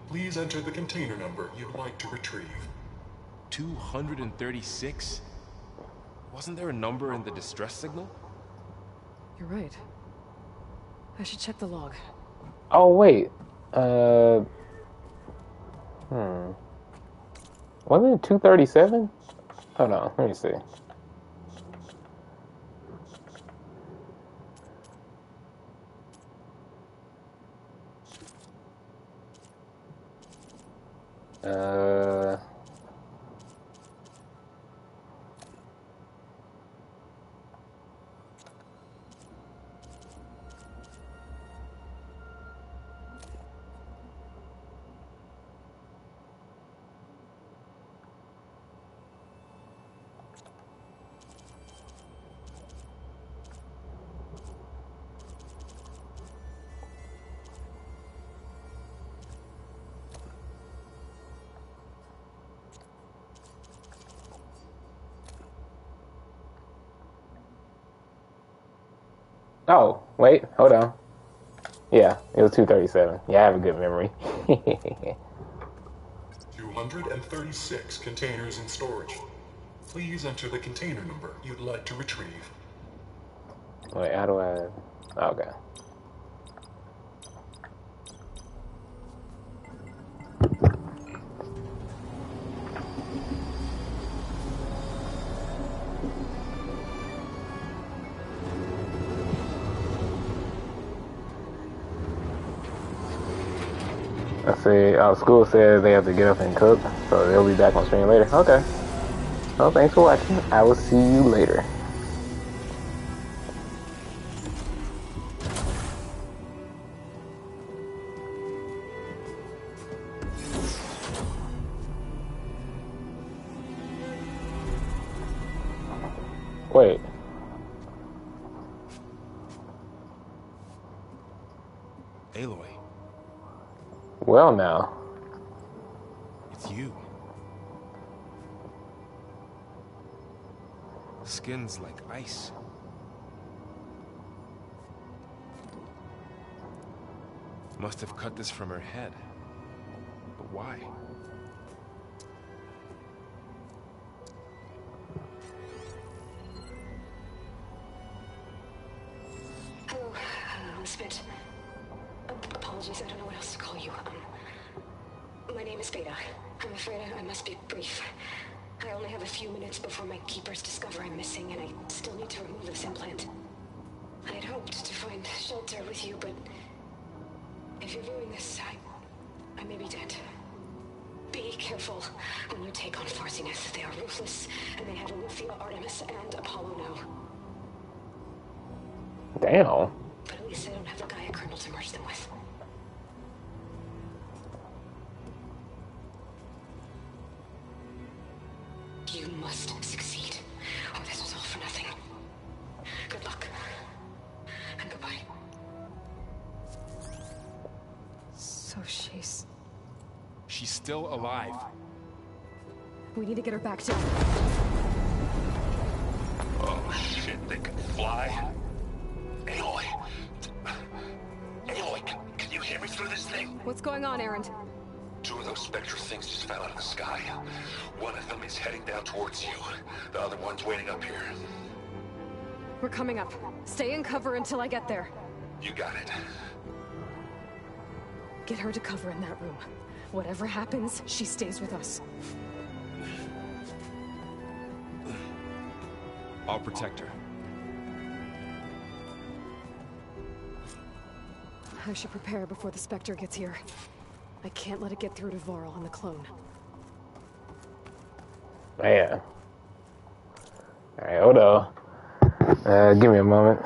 Please enter the container number you'd like to retrieve. 236? Wasn't there a number in the distress signal? You're right. I should check the log. Oh wait. Wasn't it 237? Hold on, let me see. Oh, wait, hold on. Yeah, it was 237. Yeah, I have a good memory. 236 containers in storage. Please enter the container number you'd like to retrieve. Wait, how do I... Okay. Let's see, school says they have to get up and cook, so they'll be back on stream later. Okay. Well, thanks for watching. I will see you later. Wait. Aloy, Well, now. it's you. Skin's like ice. Must have cut this from her head. But why? Hello, Elizabeth. Apologies, I don't know what else to call you. My name is Beta. I'm afraid I must be brief. I only have a few minutes before my keepers discover I'm missing, and I still need to remove this implant. I had hoped to find shelter with you, but if you're viewing this, I may be dead. Be careful when you take on Farsiness. They are ruthless, and they have Alethea, Artemis, and Apollo now. Damn. But at least I don't have the Gaia kernel to merge them with. You must succeed, or this was all for nothing. Good luck. And goodbye. So she's... She's still alive. We need to get her back to... Oh shit, they can fly? Aloy! Aloy, can you hear me through this thing? What's going on, Erend? Two of those Spectre things just fell out of the sky. One of them is heading down towards you. The other one's waiting up here. We're coming up. Stay in cover until I get there. You got it. Get her to cover in that room. Whatever happens, she stays with us. I'll protect her. I should prepare before the Spectre gets here. I can't let it get through to Varl and the clone. Man. Alright, hold on. Give me a moment.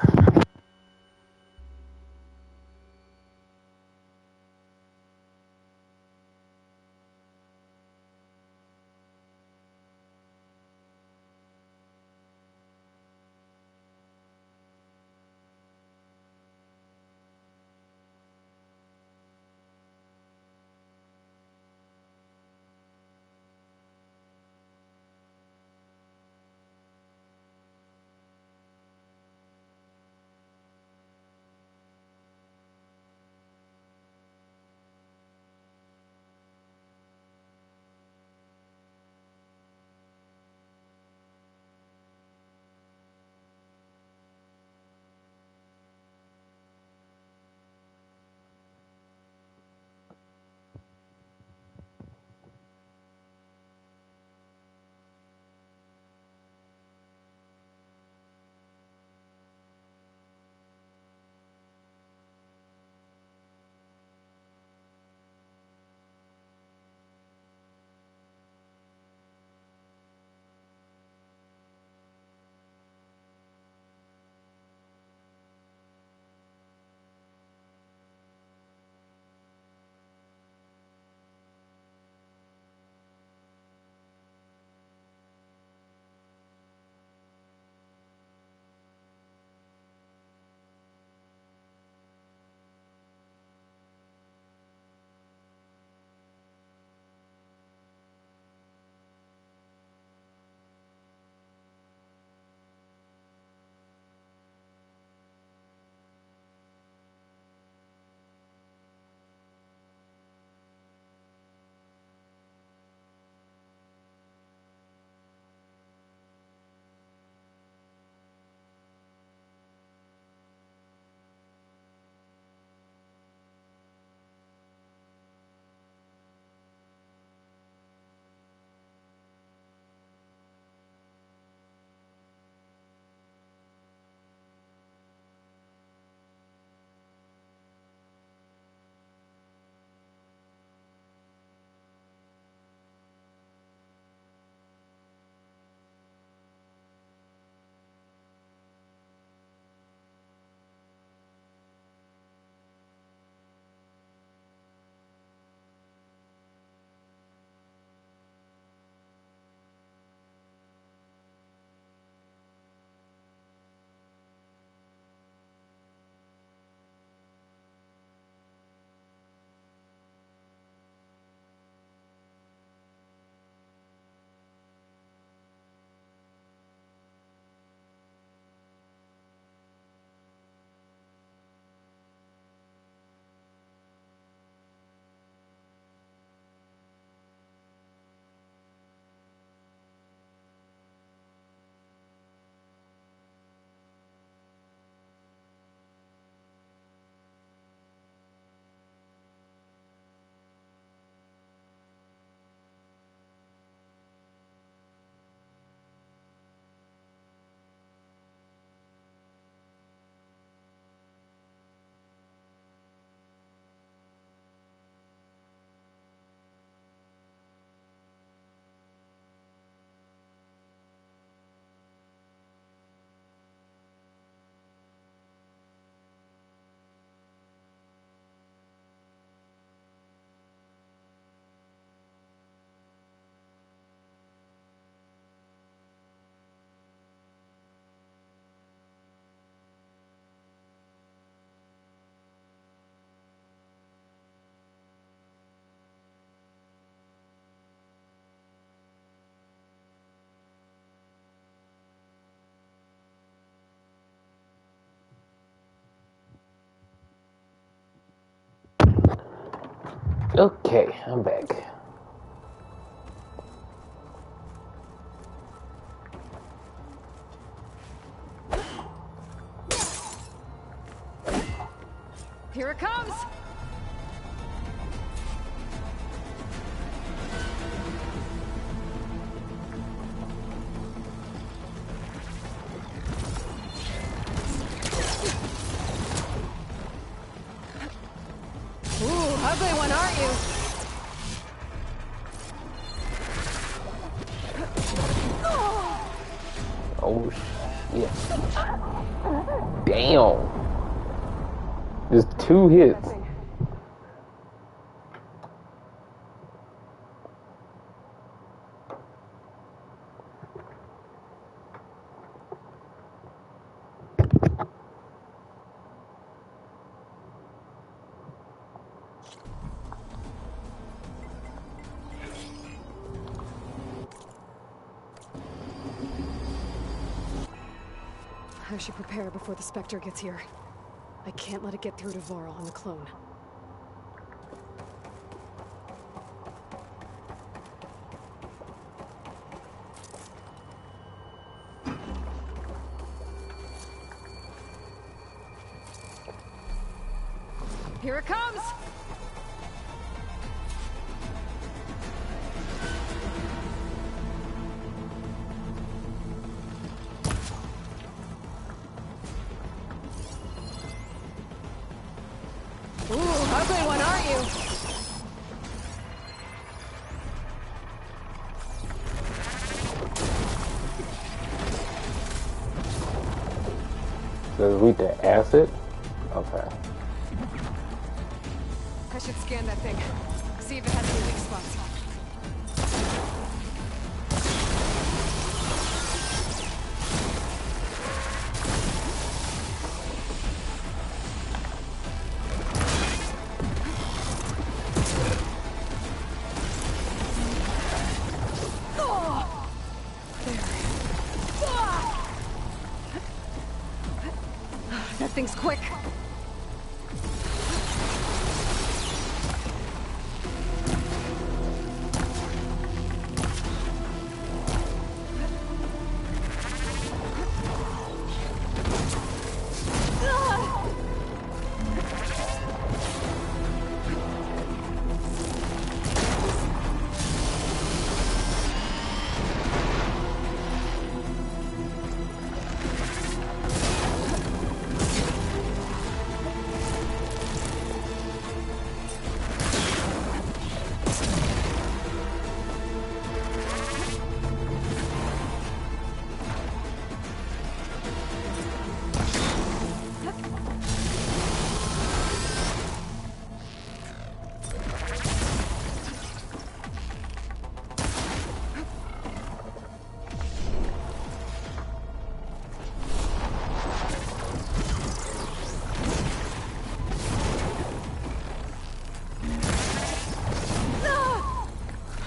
Okay, I'm back. Here it comes! Ooh, ugly one, aren't you? Oh shit. Damn. Just 2 hits. I should prepare before the Spectre gets here. I can't let it get through to Varl and the clone. Here it comes! Ooh, ugly one, aren't you? Does it lead to acid? Okay. I should scan that thing. See if it has any weak spots. That thing's quick.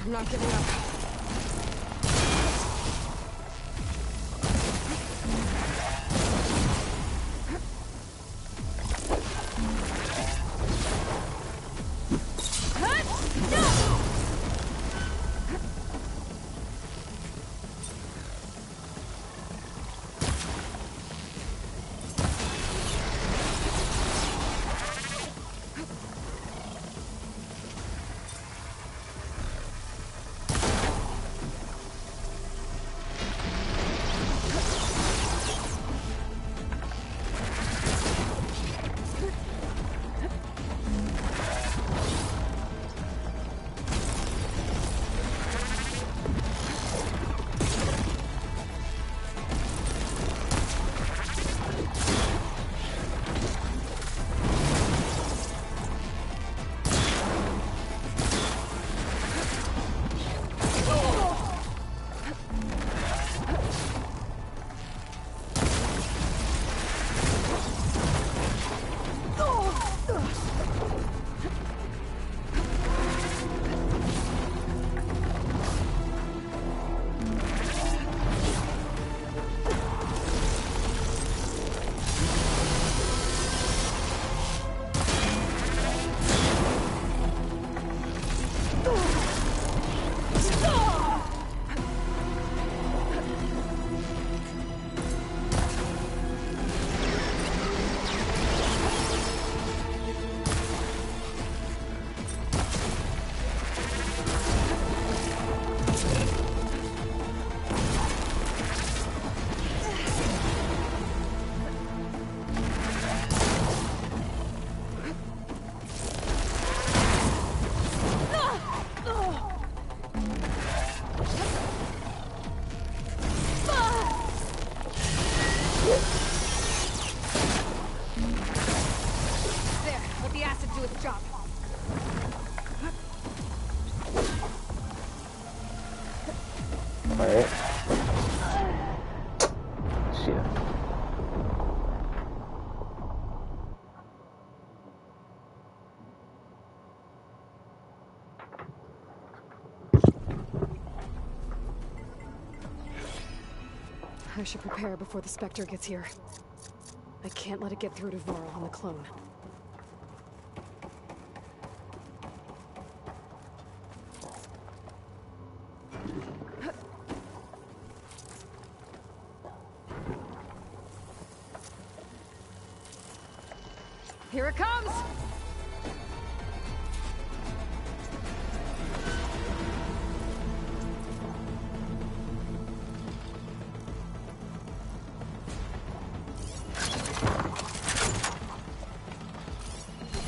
I'm not giving up. I should prepare before the Spectre gets here. I can't let it get through to Varl and the clone. Here it comes!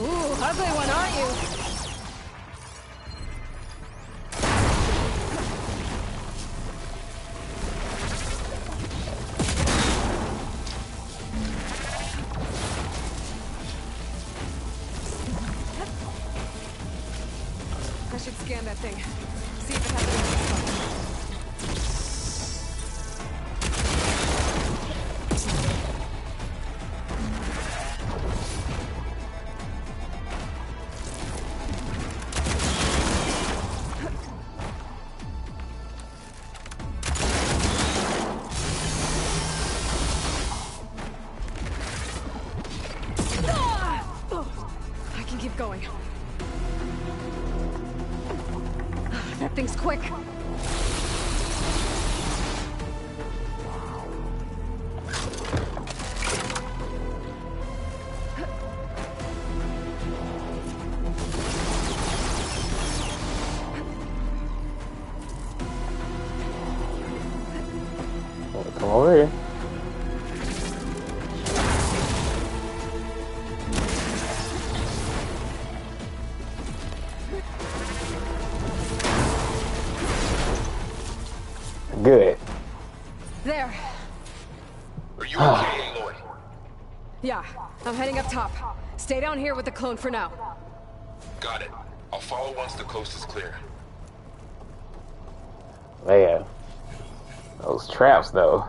Ooh, ugly one, aren't you? I should scan that thing. See if it has any. I can keep going. That thing's quick. Come over here. Good. There. Are you okay, Aloy? Yeah, I'm heading up top. Stay down here with the clone for now. Got it. I'll follow once the coast is clear. Man, those traps though.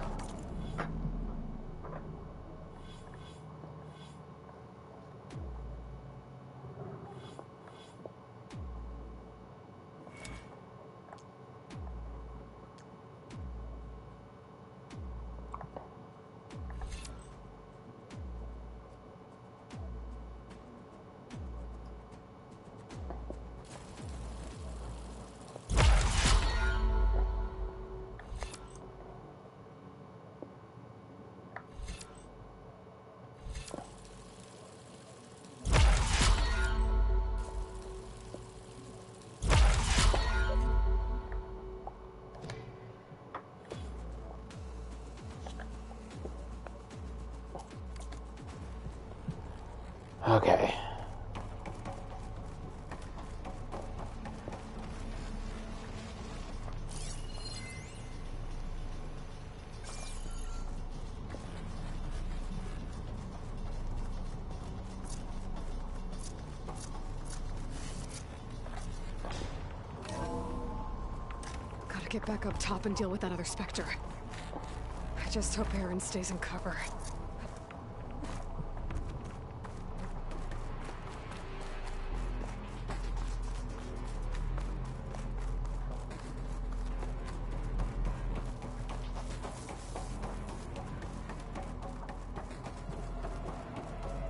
Okay. Gotta get back up top and deal with that other Spectre. I just hope Aaron stays in cover.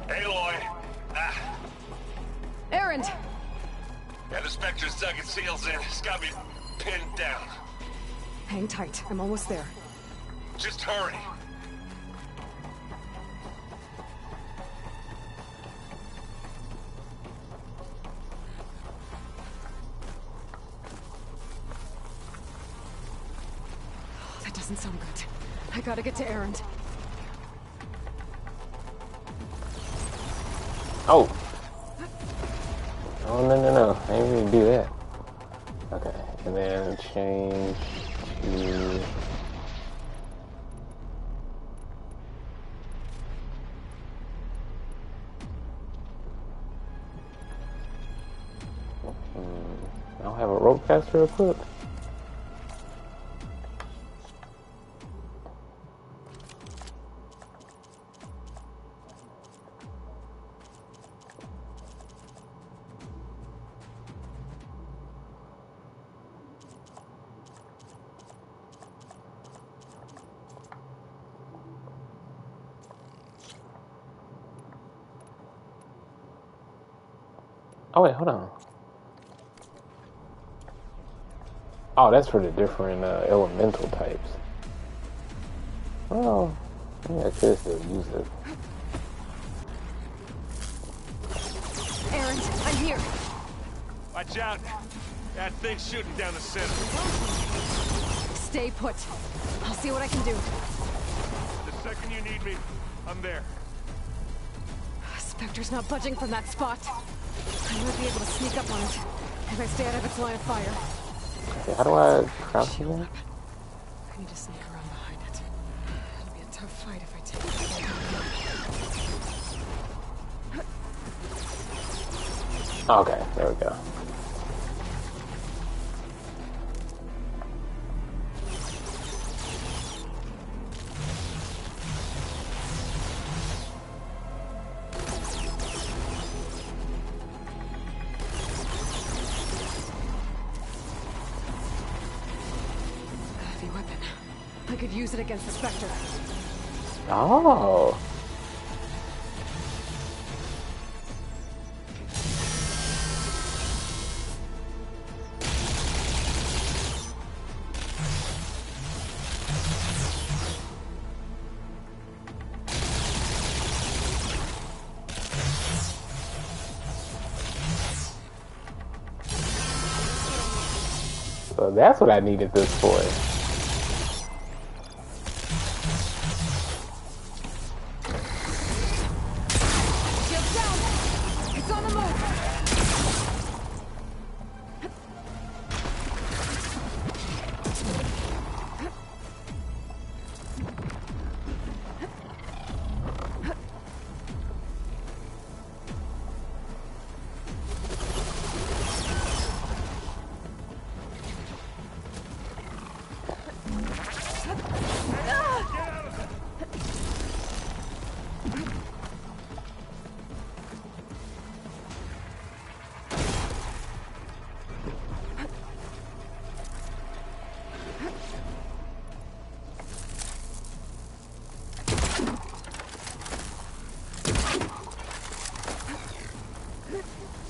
Aloy! Aaron! Yeah, the Spectre's dug its heels in. It's got me pinned down. Hang tight, I'm almost there. Just hurry. That doesn't sound good. I gotta get to Aaron. Oh. Oh, no. I didn't really do that. Okay. And then change to... I don't have a rope caster equipped. Oh wait, hold on. Oh, that's for the different elemental types. Well, yeah, I could still use it. Aaron, I'm here. Watch out! That thing's shooting down the center. Stay put. I'll see what I can do. The second you need me, I'm there. Spectre's not budging from that spot. I might be able to sneak up on it if I stay out of its line of fire. Okay, how do I crouch again? I need to sneak around behind it. It'll be a tough fight if I take it. Okay, there we go. Heavy weapon. I could use it against the Spectre. Oh. So that's what I needed this for. Shield down! It's on the move!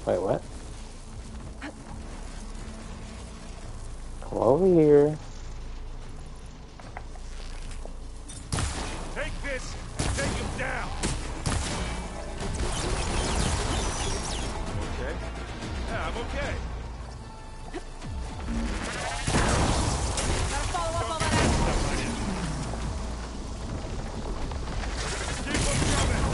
Wait, what? Come over here. Take this! Take him down! Okay? Yeah, I'm okay. Gotta follow up all that action. Keep him coming!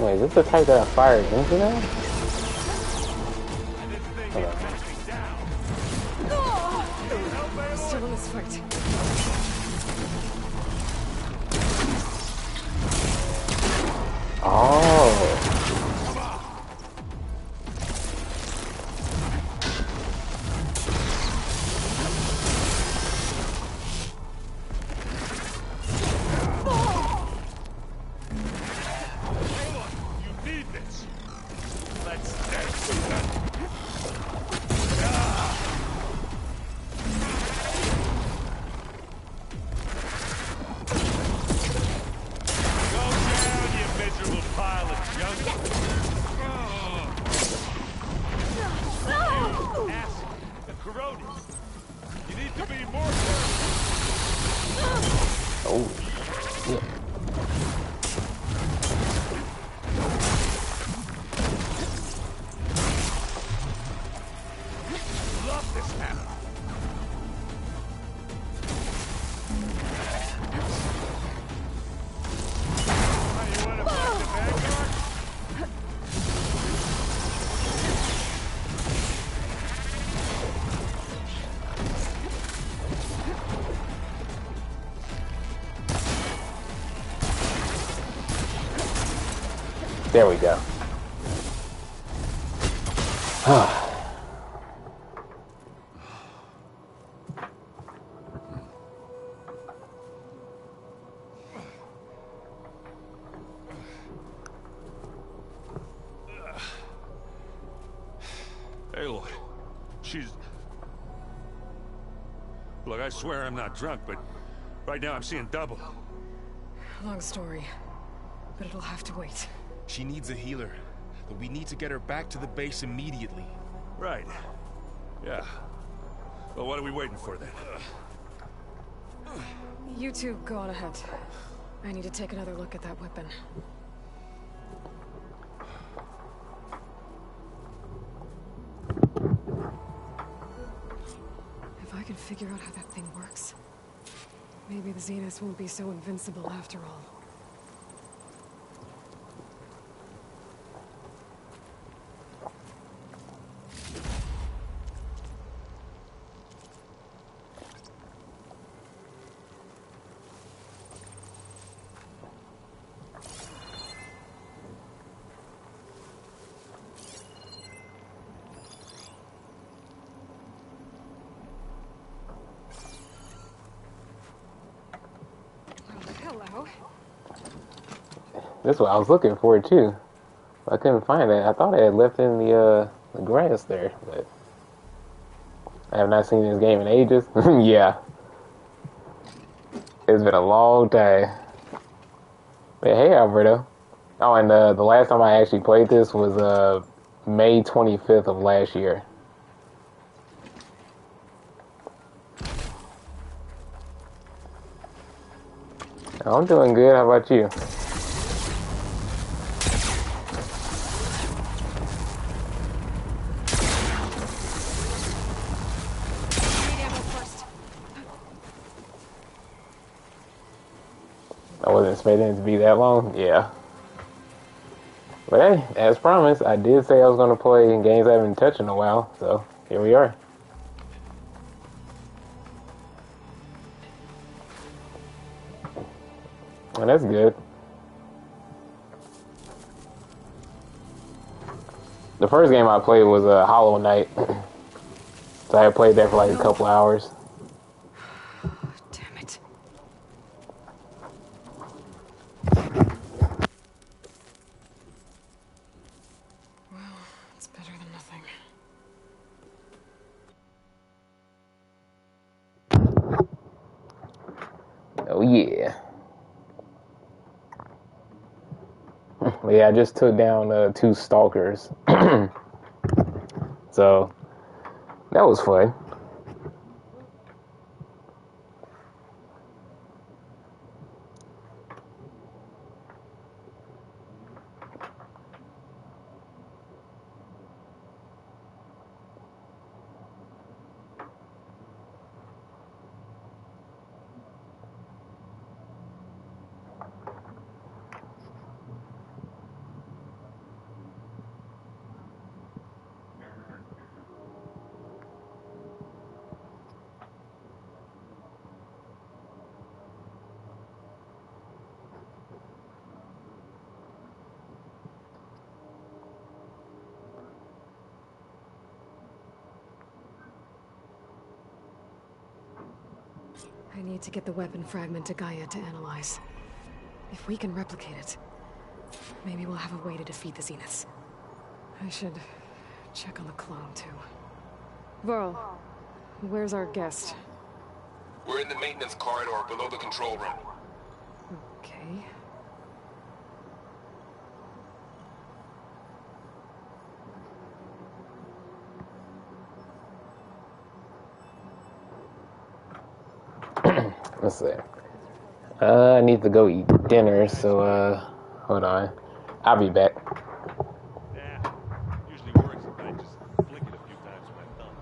Wait, is this the type that I fired into now? And this thing Hold is on. touching down. Still in this fight. Oh. You need this. Let's dance. Go down, you miserable pile of junk. You acid, corroded. You need to be more careful. Oh. Yeah. Love this hammer. You want to fight the Vanguard? There we go. Aloy, she's... Look, I swear I'm not drunk, but right now I'm seeing double. Long story, but it'll have to wait. She needs a healer, but we need to get her back to the base immediately. Right. Yeah. Well, what are we waiting for then? You two go on ahead. I need to take another look at that weapon. If I can figure out how that thing works, maybe the Zeniths won't be so invincible after all. Hello. That's what I was looking for too. I couldn't find it. I thought I had left it in the grass there, but I have not seen this game in ages. Yeah, it's been a long time. But hey, Alberto. Oh, and the last time I actually played this was May 25th of last year. I'm doing good. How about you? I wasn't expecting it to be that long. Yeah. But hey, as promised, I did say I was going to play games I haven't touched in a while. So here we are. And that's good. The first game I played was Hollow Knight. So I played that for like a couple hours. Damn it. Well, it's better than nothing. Oh yeah. Yeah, I just took down 2 stalkers. So that was fun. I need to get the weapon fragment to Gaia to analyze. If we can replicate it, maybe we'll have a way to defeat the Zeniths. I should check on the clone, too. Varl, where's our guest? We're in the maintenance corridor below the control room. Okay. Let's see. I need to go eat dinner, so hold on. I'll be back. Yeah, usually works if I just flick it a few times with my thumb.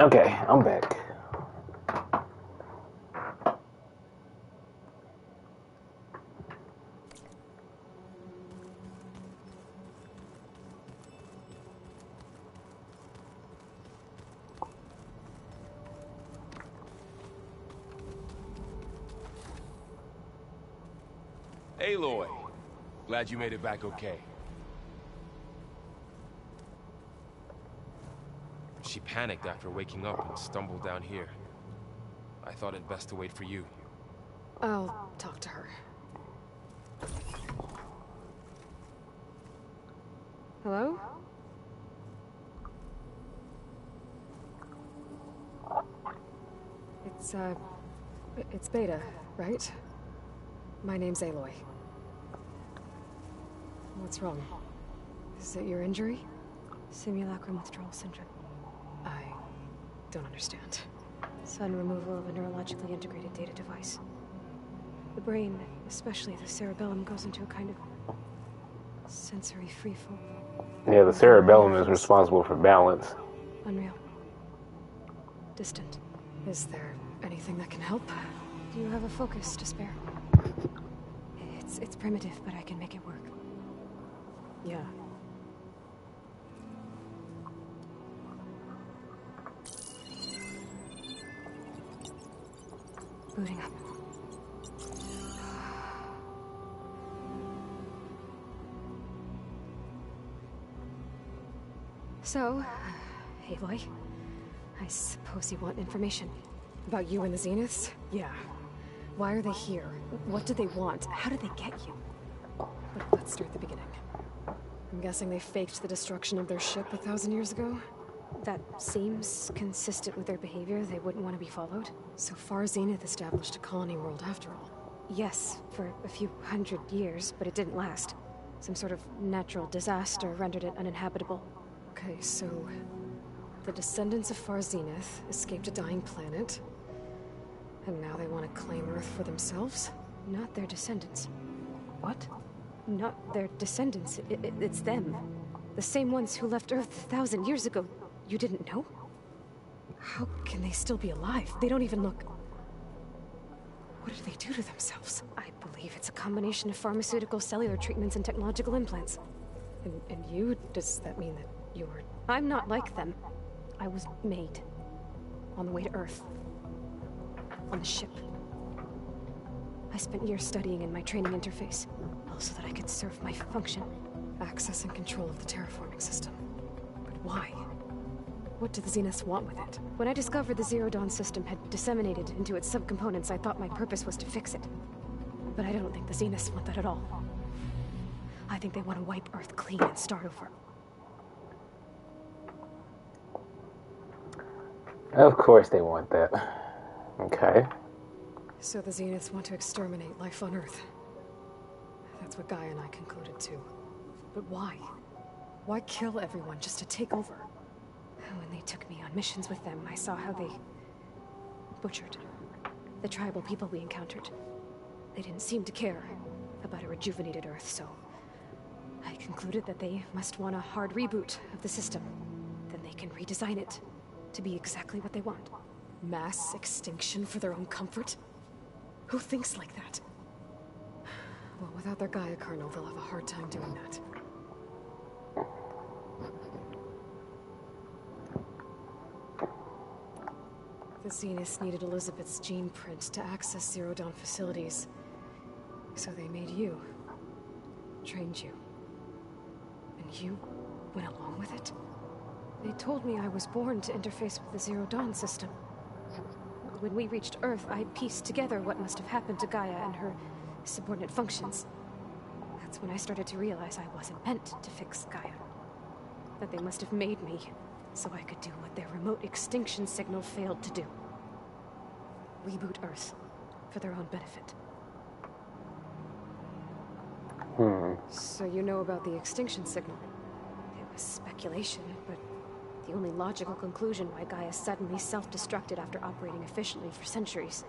Okay, I'm back. Aloy, glad you made it back okay. She panicked after waking up and stumbled down here. I thought it best to wait for you. I'll talk to her. Hello? It's Beta, right? My name's Aloy. What's wrong? Is it your injury? Simulacrum withdrawal syndrome. I don't understand. Sudden removal of a neurologically integrated data device. The brain, especially the cerebellum, goes into a kind of sensory freefall. Yeah, the cerebellum is responsible for balance. Unreal. Distant. Is there anything that can help? Do you have a focus to spare? It's primitive, but I can make it work. Yeah. Booting up. So, Aloy, I suppose you want information. About you and the Zeniths? Yeah. Why are they here? What do they want? How did they get you? But let's start at the beginning. I'm guessing they faked the destruction of their ship 1,000 years ago? That seems consistent with their behavior. They wouldn't want to be followed. So far, Zenith established a colony world after all. Yes, for a few hundred years, but it didn't last. Some sort of natural disaster rendered it uninhabitable. Okay, so the descendants of Far Zenith escaped a dying planet, and now they want to claim Earth for themselves? Not their descendants. What? Not their descendants. It's them. The same ones who left Earth 1,000 years ago. You didn't know? How can they still be alive? They don't even look... What did they do to themselves? I believe it's a combination of pharmaceutical, cellular treatments, and technological implants. And you? Does that mean that you're... I'm not like them. I was made. On the way to Earth. On the ship. I spent years studying in my training interface, so that I could serve my function. Access and control of the terraforming system. But why? What do the Zeniths want with it? When I discovered the Zero Dawn system had disseminated into its subcomponents, I thought my purpose was to fix it. But I don't think the Zeniths want that at all. I think they want to wipe Earth clean and start over. Of course they want that. Okay. So the Zeniths want to exterminate life on Earth. That's what Gaia and I concluded too. But why? Why kill everyone just to take over? When they took me on missions with them, I saw how they butchered the tribal people we encountered. They didn't seem to care about a rejuvenated Earth, so I concluded that they must want a hard reboot of the system. Then they can redesign it to be exactly what they want. Mass extinction for their own comfort? Who thinks like that? Well, without their Gaia kernel, they'll have a hard time doing that. The Zeniths needed Elizabeth's gene print to access Zero Dawn facilities. So they made you. Trained you. And you went along with it? They told me I was born to interface with the Zero Dawn system. When we reached Earth, I pieced together what must have happened to Gaia and her subordinate functions. That's when I started to realize I wasn't meant to fix Gaia. That they must have made me so I could do what their remote extinction signal failed to do. Reboot Earth for their own benefit. So you know about the extinction signal? It was speculation, but the only logical conclusion why Gaia suddenly self-destructed after operating efficiently for centuries.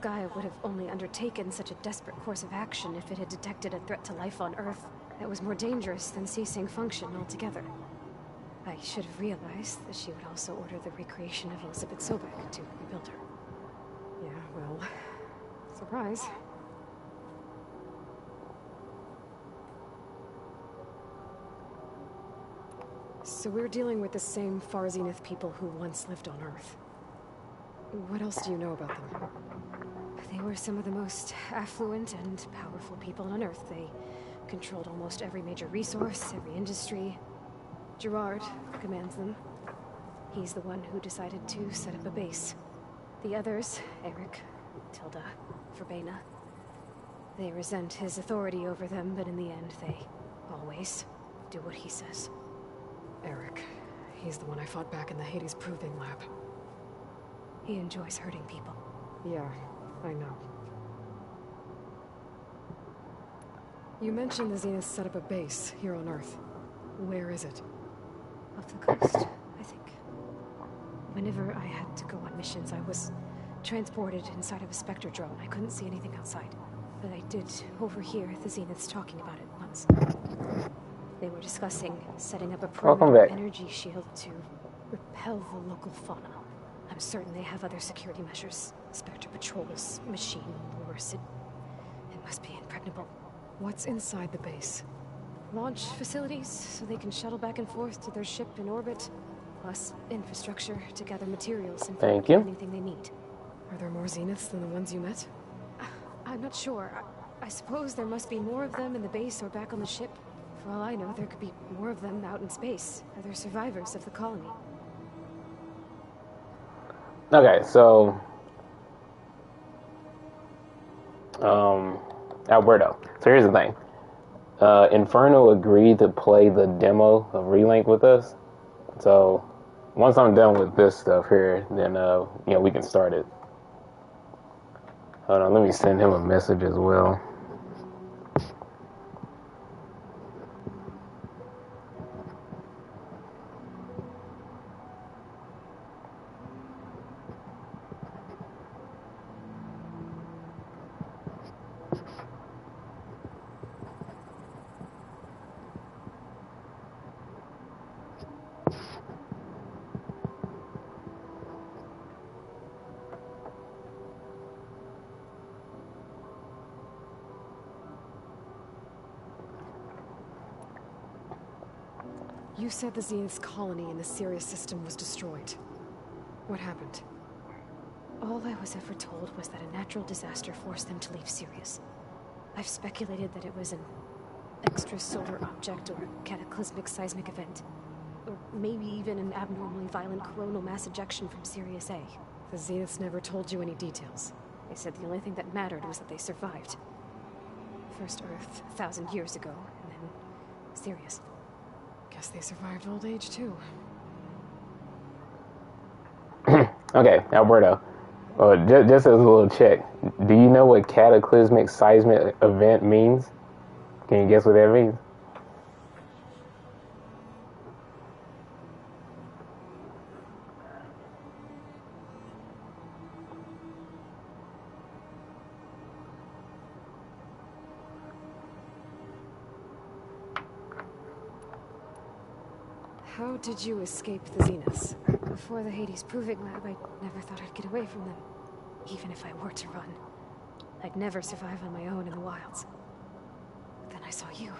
Gaia would have only undertaken such a desperate course of action if it had detected a threat to life on Earth that was more dangerous than ceasing function altogether. I should have realized that she would also order the recreation of Elizabeth Sobek to rebuild her. Yeah, well, surprise. So we're dealing with the same Far Zenith people who once lived on Earth. What else do you know about them? They were some of the most affluent and powerful people on Earth. They controlled almost every major resource, every industry. Gerard commands them. He's the one who decided to set up a base. The others, Eric, Tilda, Verbena, they resent his authority over them, but in the end, they always do what he says. Eric. He's the one I fought back in the Hades Proving Lab. He enjoys hurting people. Yeah, I know. You mentioned the Zenith set up a base here on Earth. Where is it? Off the coast, I think. Whenever I had to go on missions, I was transported inside of a Spectre drone. I couldn't see anything outside. But I did overhear the Zeniths talking about it once. They were discussing setting up a perimeter energy shield to repel the local fauna. I'm certain they have other security measures. Spectre patrols, machine wars. It must be impregnable. What's inside the base? Launch facilities, so they can shuttle back and forth to their ship in orbit. Plus infrastructure to gather materials and anything they need. Are there more Zeniths than the ones you met? I'm not sure. I suppose there must be more of them in the base or back on the ship. For all I know, there could be more of them out in space. Other survivors of the colony. Okay, so Alberto. So here's the thing. Inferno agreed to play the demo of Relink with us. So once I'm done with this stuff here, then we can start it. Hold on, let me send him a message as well. You said the Zenith's colony in the Sirius system was destroyed. What happened? All I was ever told was that a natural disaster forced them to leave Sirius. I've speculated that it was an extrasolar object or a cataclysmic seismic event. Or maybe even an abnormally violent coronal mass ejection from Sirius A. The Zeniths never told you any details. They said the only thing that mattered was that they survived. First Earth, 1,000 years ago, and then Sirius. Guess they survived old age, too. Okay, Alberto. Just as a little check, do you know what cataclysmic seismic event means? Can you guess what that means? How did you escape the Zeniths? Before the Hades Proving Lab, I never thought I'd get away from them. Even if I were to run. I'd never survive on my own in the wilds. But then I saw you.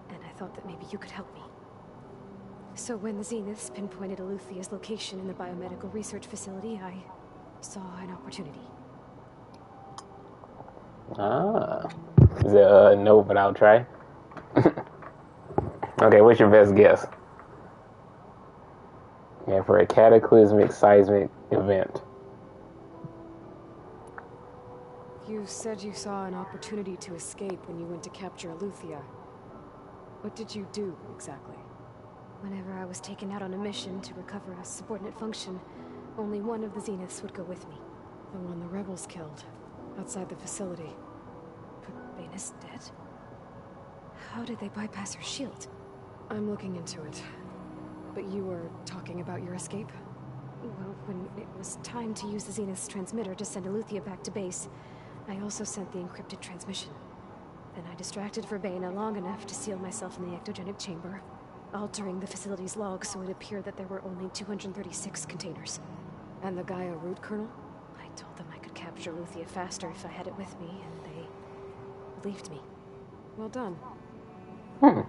And I thought that maybe you could help me. So when the Zeniths pinpointed Eluthia's location in the biomedical research facility, I saw an opportunity. Is it a no, but I'll try? Okay, what's your best guess? Yeah, for a cataclysmic seismic event. You said you saw an opportunity to escape when you went to capture Eluthia. What did you do, exactly? Whenever I was taken out on a mission to recover a subordinate function, only one of the Zeniths would go with me. The one the rebels killed, outside the facility. Verbana's dead? How did they bypass her shield? I'm looking into it. But you were talking about your escape? Well, when it was time to use the Zenith's transmitter to send Eluthia back to base, I also sent the encrypted transmission. Then I distracted Verbena long enough to seal myself in the ectogenic chamber, altering the facility's logs so it appeared that there were only 236 containers. And the Gaia root kernel? I told them I could capture Luthia faster if I had it with me, and they believed me. Well done. Hmm.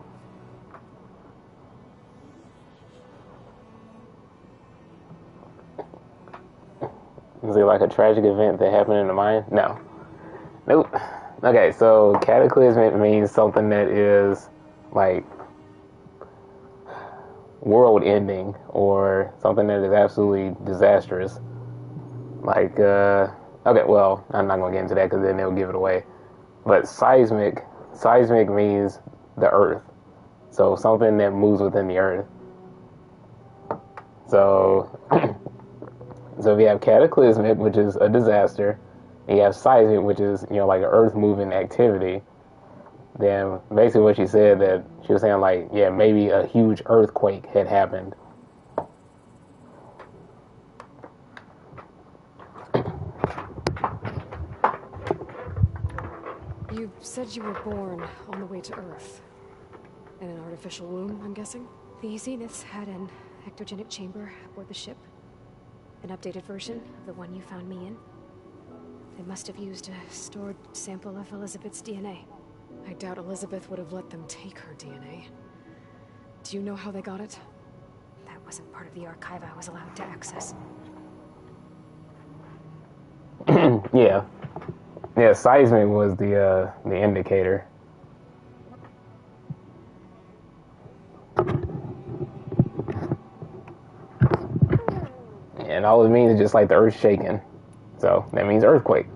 Is it like a tragic event that happened in the mine? No. Nope. Okay, so cataclysmic means something that is like world ending or something that is absolutely disastrous. Like, okay, well, I'm not going to get into that because then they'll give it away. But seismic means the earth. So something that moves within the earth. So, so if you have cataclysmic, which is a disaster, and you have seismic, which is, you know, like an earth moving activity, then basically what she said, that she was saying like, yeah, maybe a huge earthquake had happened. You said you were born on the way to Earth. In an artificial womb, I'm guessing? The Zeniths had an ectogenic chamber aboard the ship. An updated version of the one you found me in. They must have used a stored sample of Elizabeth's DNA. I doubt Elizabeth would have let them take her DNA. Do you know how they got it? That wasn't part of the archive I was allowed to access. Yeah. Yeah, seismic was the indicator. And all it means is just like the earth shaking. So that means earthquake.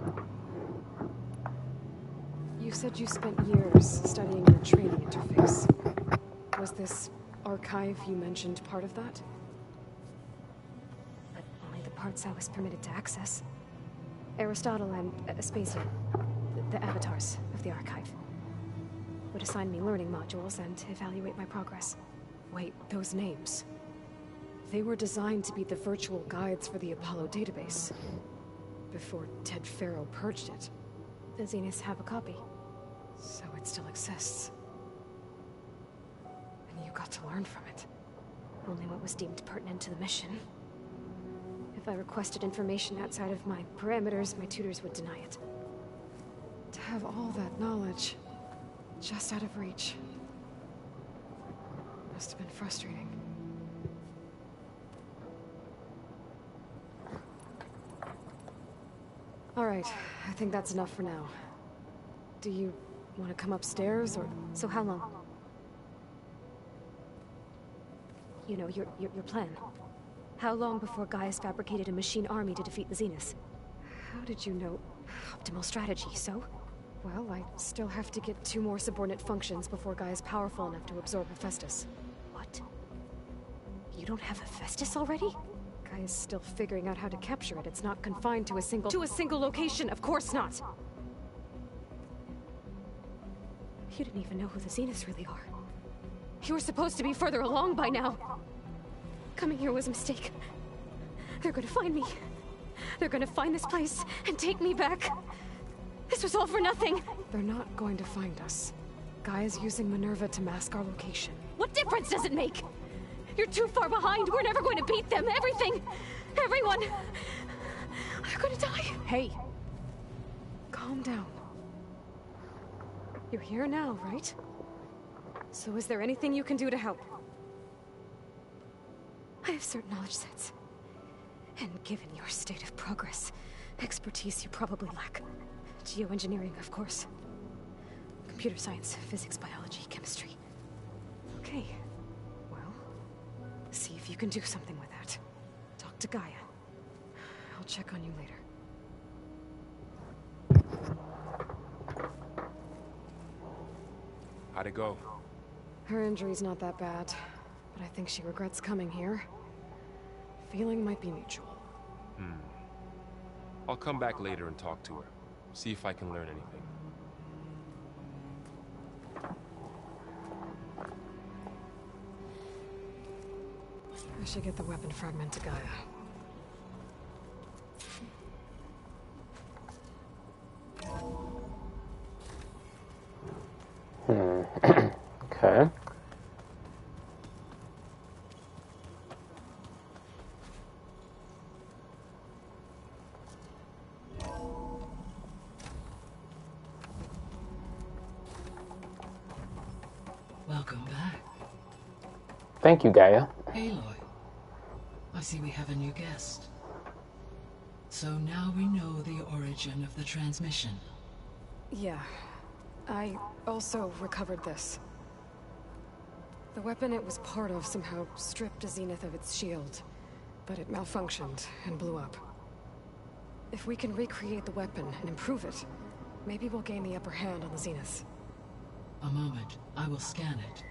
You said you spent years studying your training interface. Was this archive you mentioned part of that? But only the parts I was permitted to access. Aristotle and Aspasia, the avatars of the archive, would assign me learning modules and evaluate my progress. Wait, those names. They were designed to be the virtual guides for the Apollo database. Before Ted Farrow purged it. The Zeniths have a copy. So it still exists. And you got to learn from it. Only what was deemed pertinent to the mission. If I requested information outside of my parameters, my tutors would deny it. To have all that knowledge, just out of reach. Must have been frustrating. All right, I think that's enough for now. Do you want to come upstairs, or...? So how long? You know, your plan. How long before Gaia's fabricated a machine army to defeat the Zeniths? How did you know? Optimal strategy, so? Well, I still have to get 2 more subordinate functions before Gaia's powerful enough to absorb Hephaestus. What? You don't have Hephaestus already? Gaia's still figuring out how to capture it. It's not confined to a single... To a single location, of course not! You didn't even know who the Zeniths really are. You were supposed to be further along by now! Coming here was a mistake. They're gonna find me. They're gonna find this place and take me back. This was all for nothing. They're not going to find us. Gaia's using Minerva to mask our location. What difference does it make? You're too far behind. We're never going to beat them. Everything. Everyone. They're gonna die. Hey. Calm down. You're here now, right? So is there anything you can do to help? I have certain knowledge sets. And given your state of progress, expertise you probably lack. Geoengineering, of course. Computer science, physics, biology, chemistry. Okay. Well, see if you can do something with that. Talk to Gaia. I'll check on you later. How'd it go? Her injury's not that bad, but I think she regrets coming here. Feeling might be mutual. I'll come back later and talk to her. See if I can learn anything. I should get the weapon fragment to Gaia. Okay. Welcome back. Thank you, Gaia. Aloy, I see we have a new guest. So now we know the origin of the transmission. Yeah. I also recovered this. The weapon it was part of somehow stripped Zenith of its shield, but it malfunctioned and blew up. If we can recreate the weapon and improve it, maybe we'll gain the upper hand on the Zeniths. A moment, I will scan it.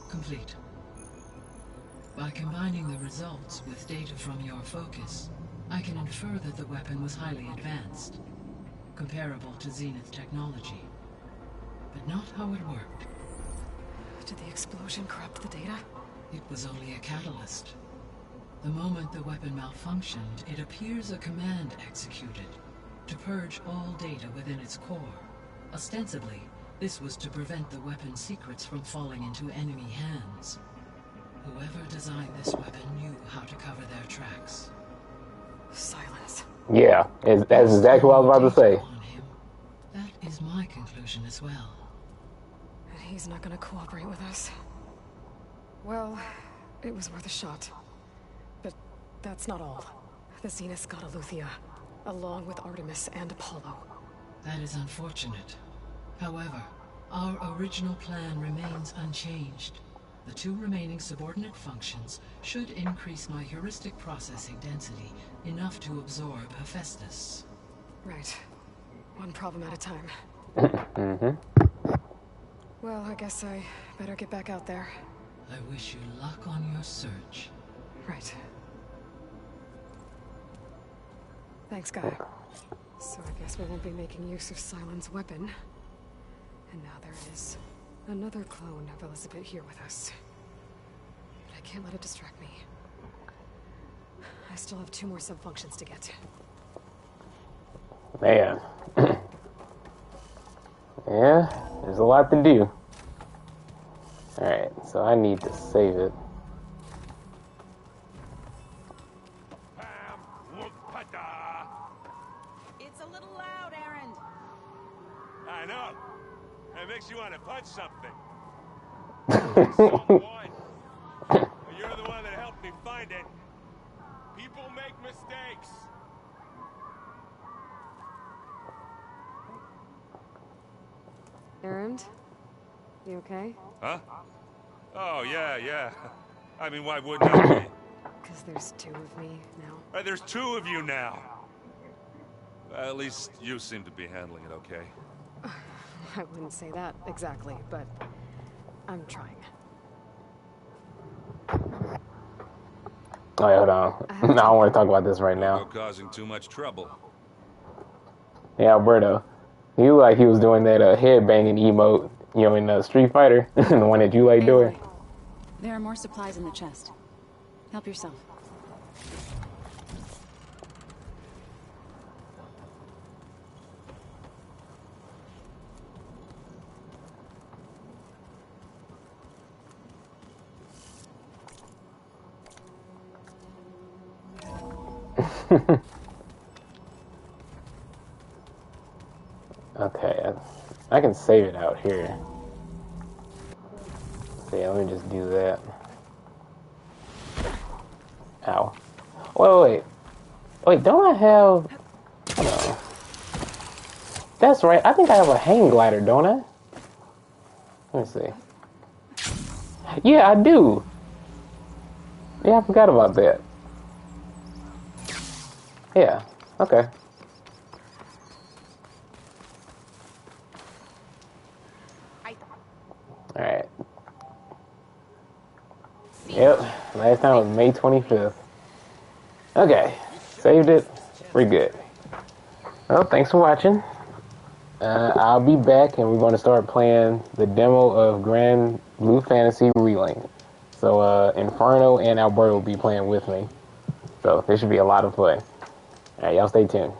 Complete. By combining the results with data from your focus, I can infer that the weapon was highly advanced, comparable to Zenith technology, but not how it worked. Did the explosion corrupt the data? It was only a catalyst. The moment the weapon malfunctioned, it appears a command executed to purge all data within its core. Ostensibly, this was to prevent the weapon's secrets from falling into enemy hands. Whoever designed this weapon knew how to cover their tracks. Silence. Yeah, that's exactly what I was about to say. That is my conclusion as well. And he's not gonna cooperate with us. Well, it was worth a shot. But that's not all. The Zeniths got Aletheia, along with Artemis and Apollo. That is unfortunate. However, our original plan remains unchanged. The two remaining subordinate functions should increase my heuristic processing density enough to absorb Hephaestus. Right. One problem at a time. Well, I guess I better get back out there. I wish you luck on your search. Right. Thanks, Guy. So I guess we won't be making use of Silent's weapon. And now there is another clone of Elizabeth here with us. But I can't let it distract me. I still have 2 more sub-functions to get. Man. Yeah, there's a lot to do. Alright, so I need to save it. It's a little loud, Aaron. I know. It makes you want to punch something. You're the one that helped me find it. People make mistakes. Aaron? You okay? Huh? Oh, yeah. I mean, why wouldn't I be? Because there's 2 of me now. There's 2 of you now. At least you seem to be handling it okay. I wouldn't say that exactly, but I'm trying. Oh, hold on. I don't want to talk about this right now. You're causing too much trouble. Yeah, Alberto. He looked like he was doing that head-banging emote, you know, in Street Fighter. The one that you like doing. There are more supplies in the chest. Help yourself. Okay, I can save it out here. So yeah, let me just do that. Ow. Wait, don't I have... No. That's right, I think I have a hang glider, don't I? Let me see. Yeah, I do. Yeah, I forgot about that. Yeah, okay. Alright. Yep, last time was May 25th. Okay, saved it. We're good. Well, thanks for watching. I'll be back and we're going to start playing the demo of Grand Blue Fantasy Relink. So, Inferno and Alberto will be playing with me. So, this should be a lot of fun. Alright, y'all stay tuned.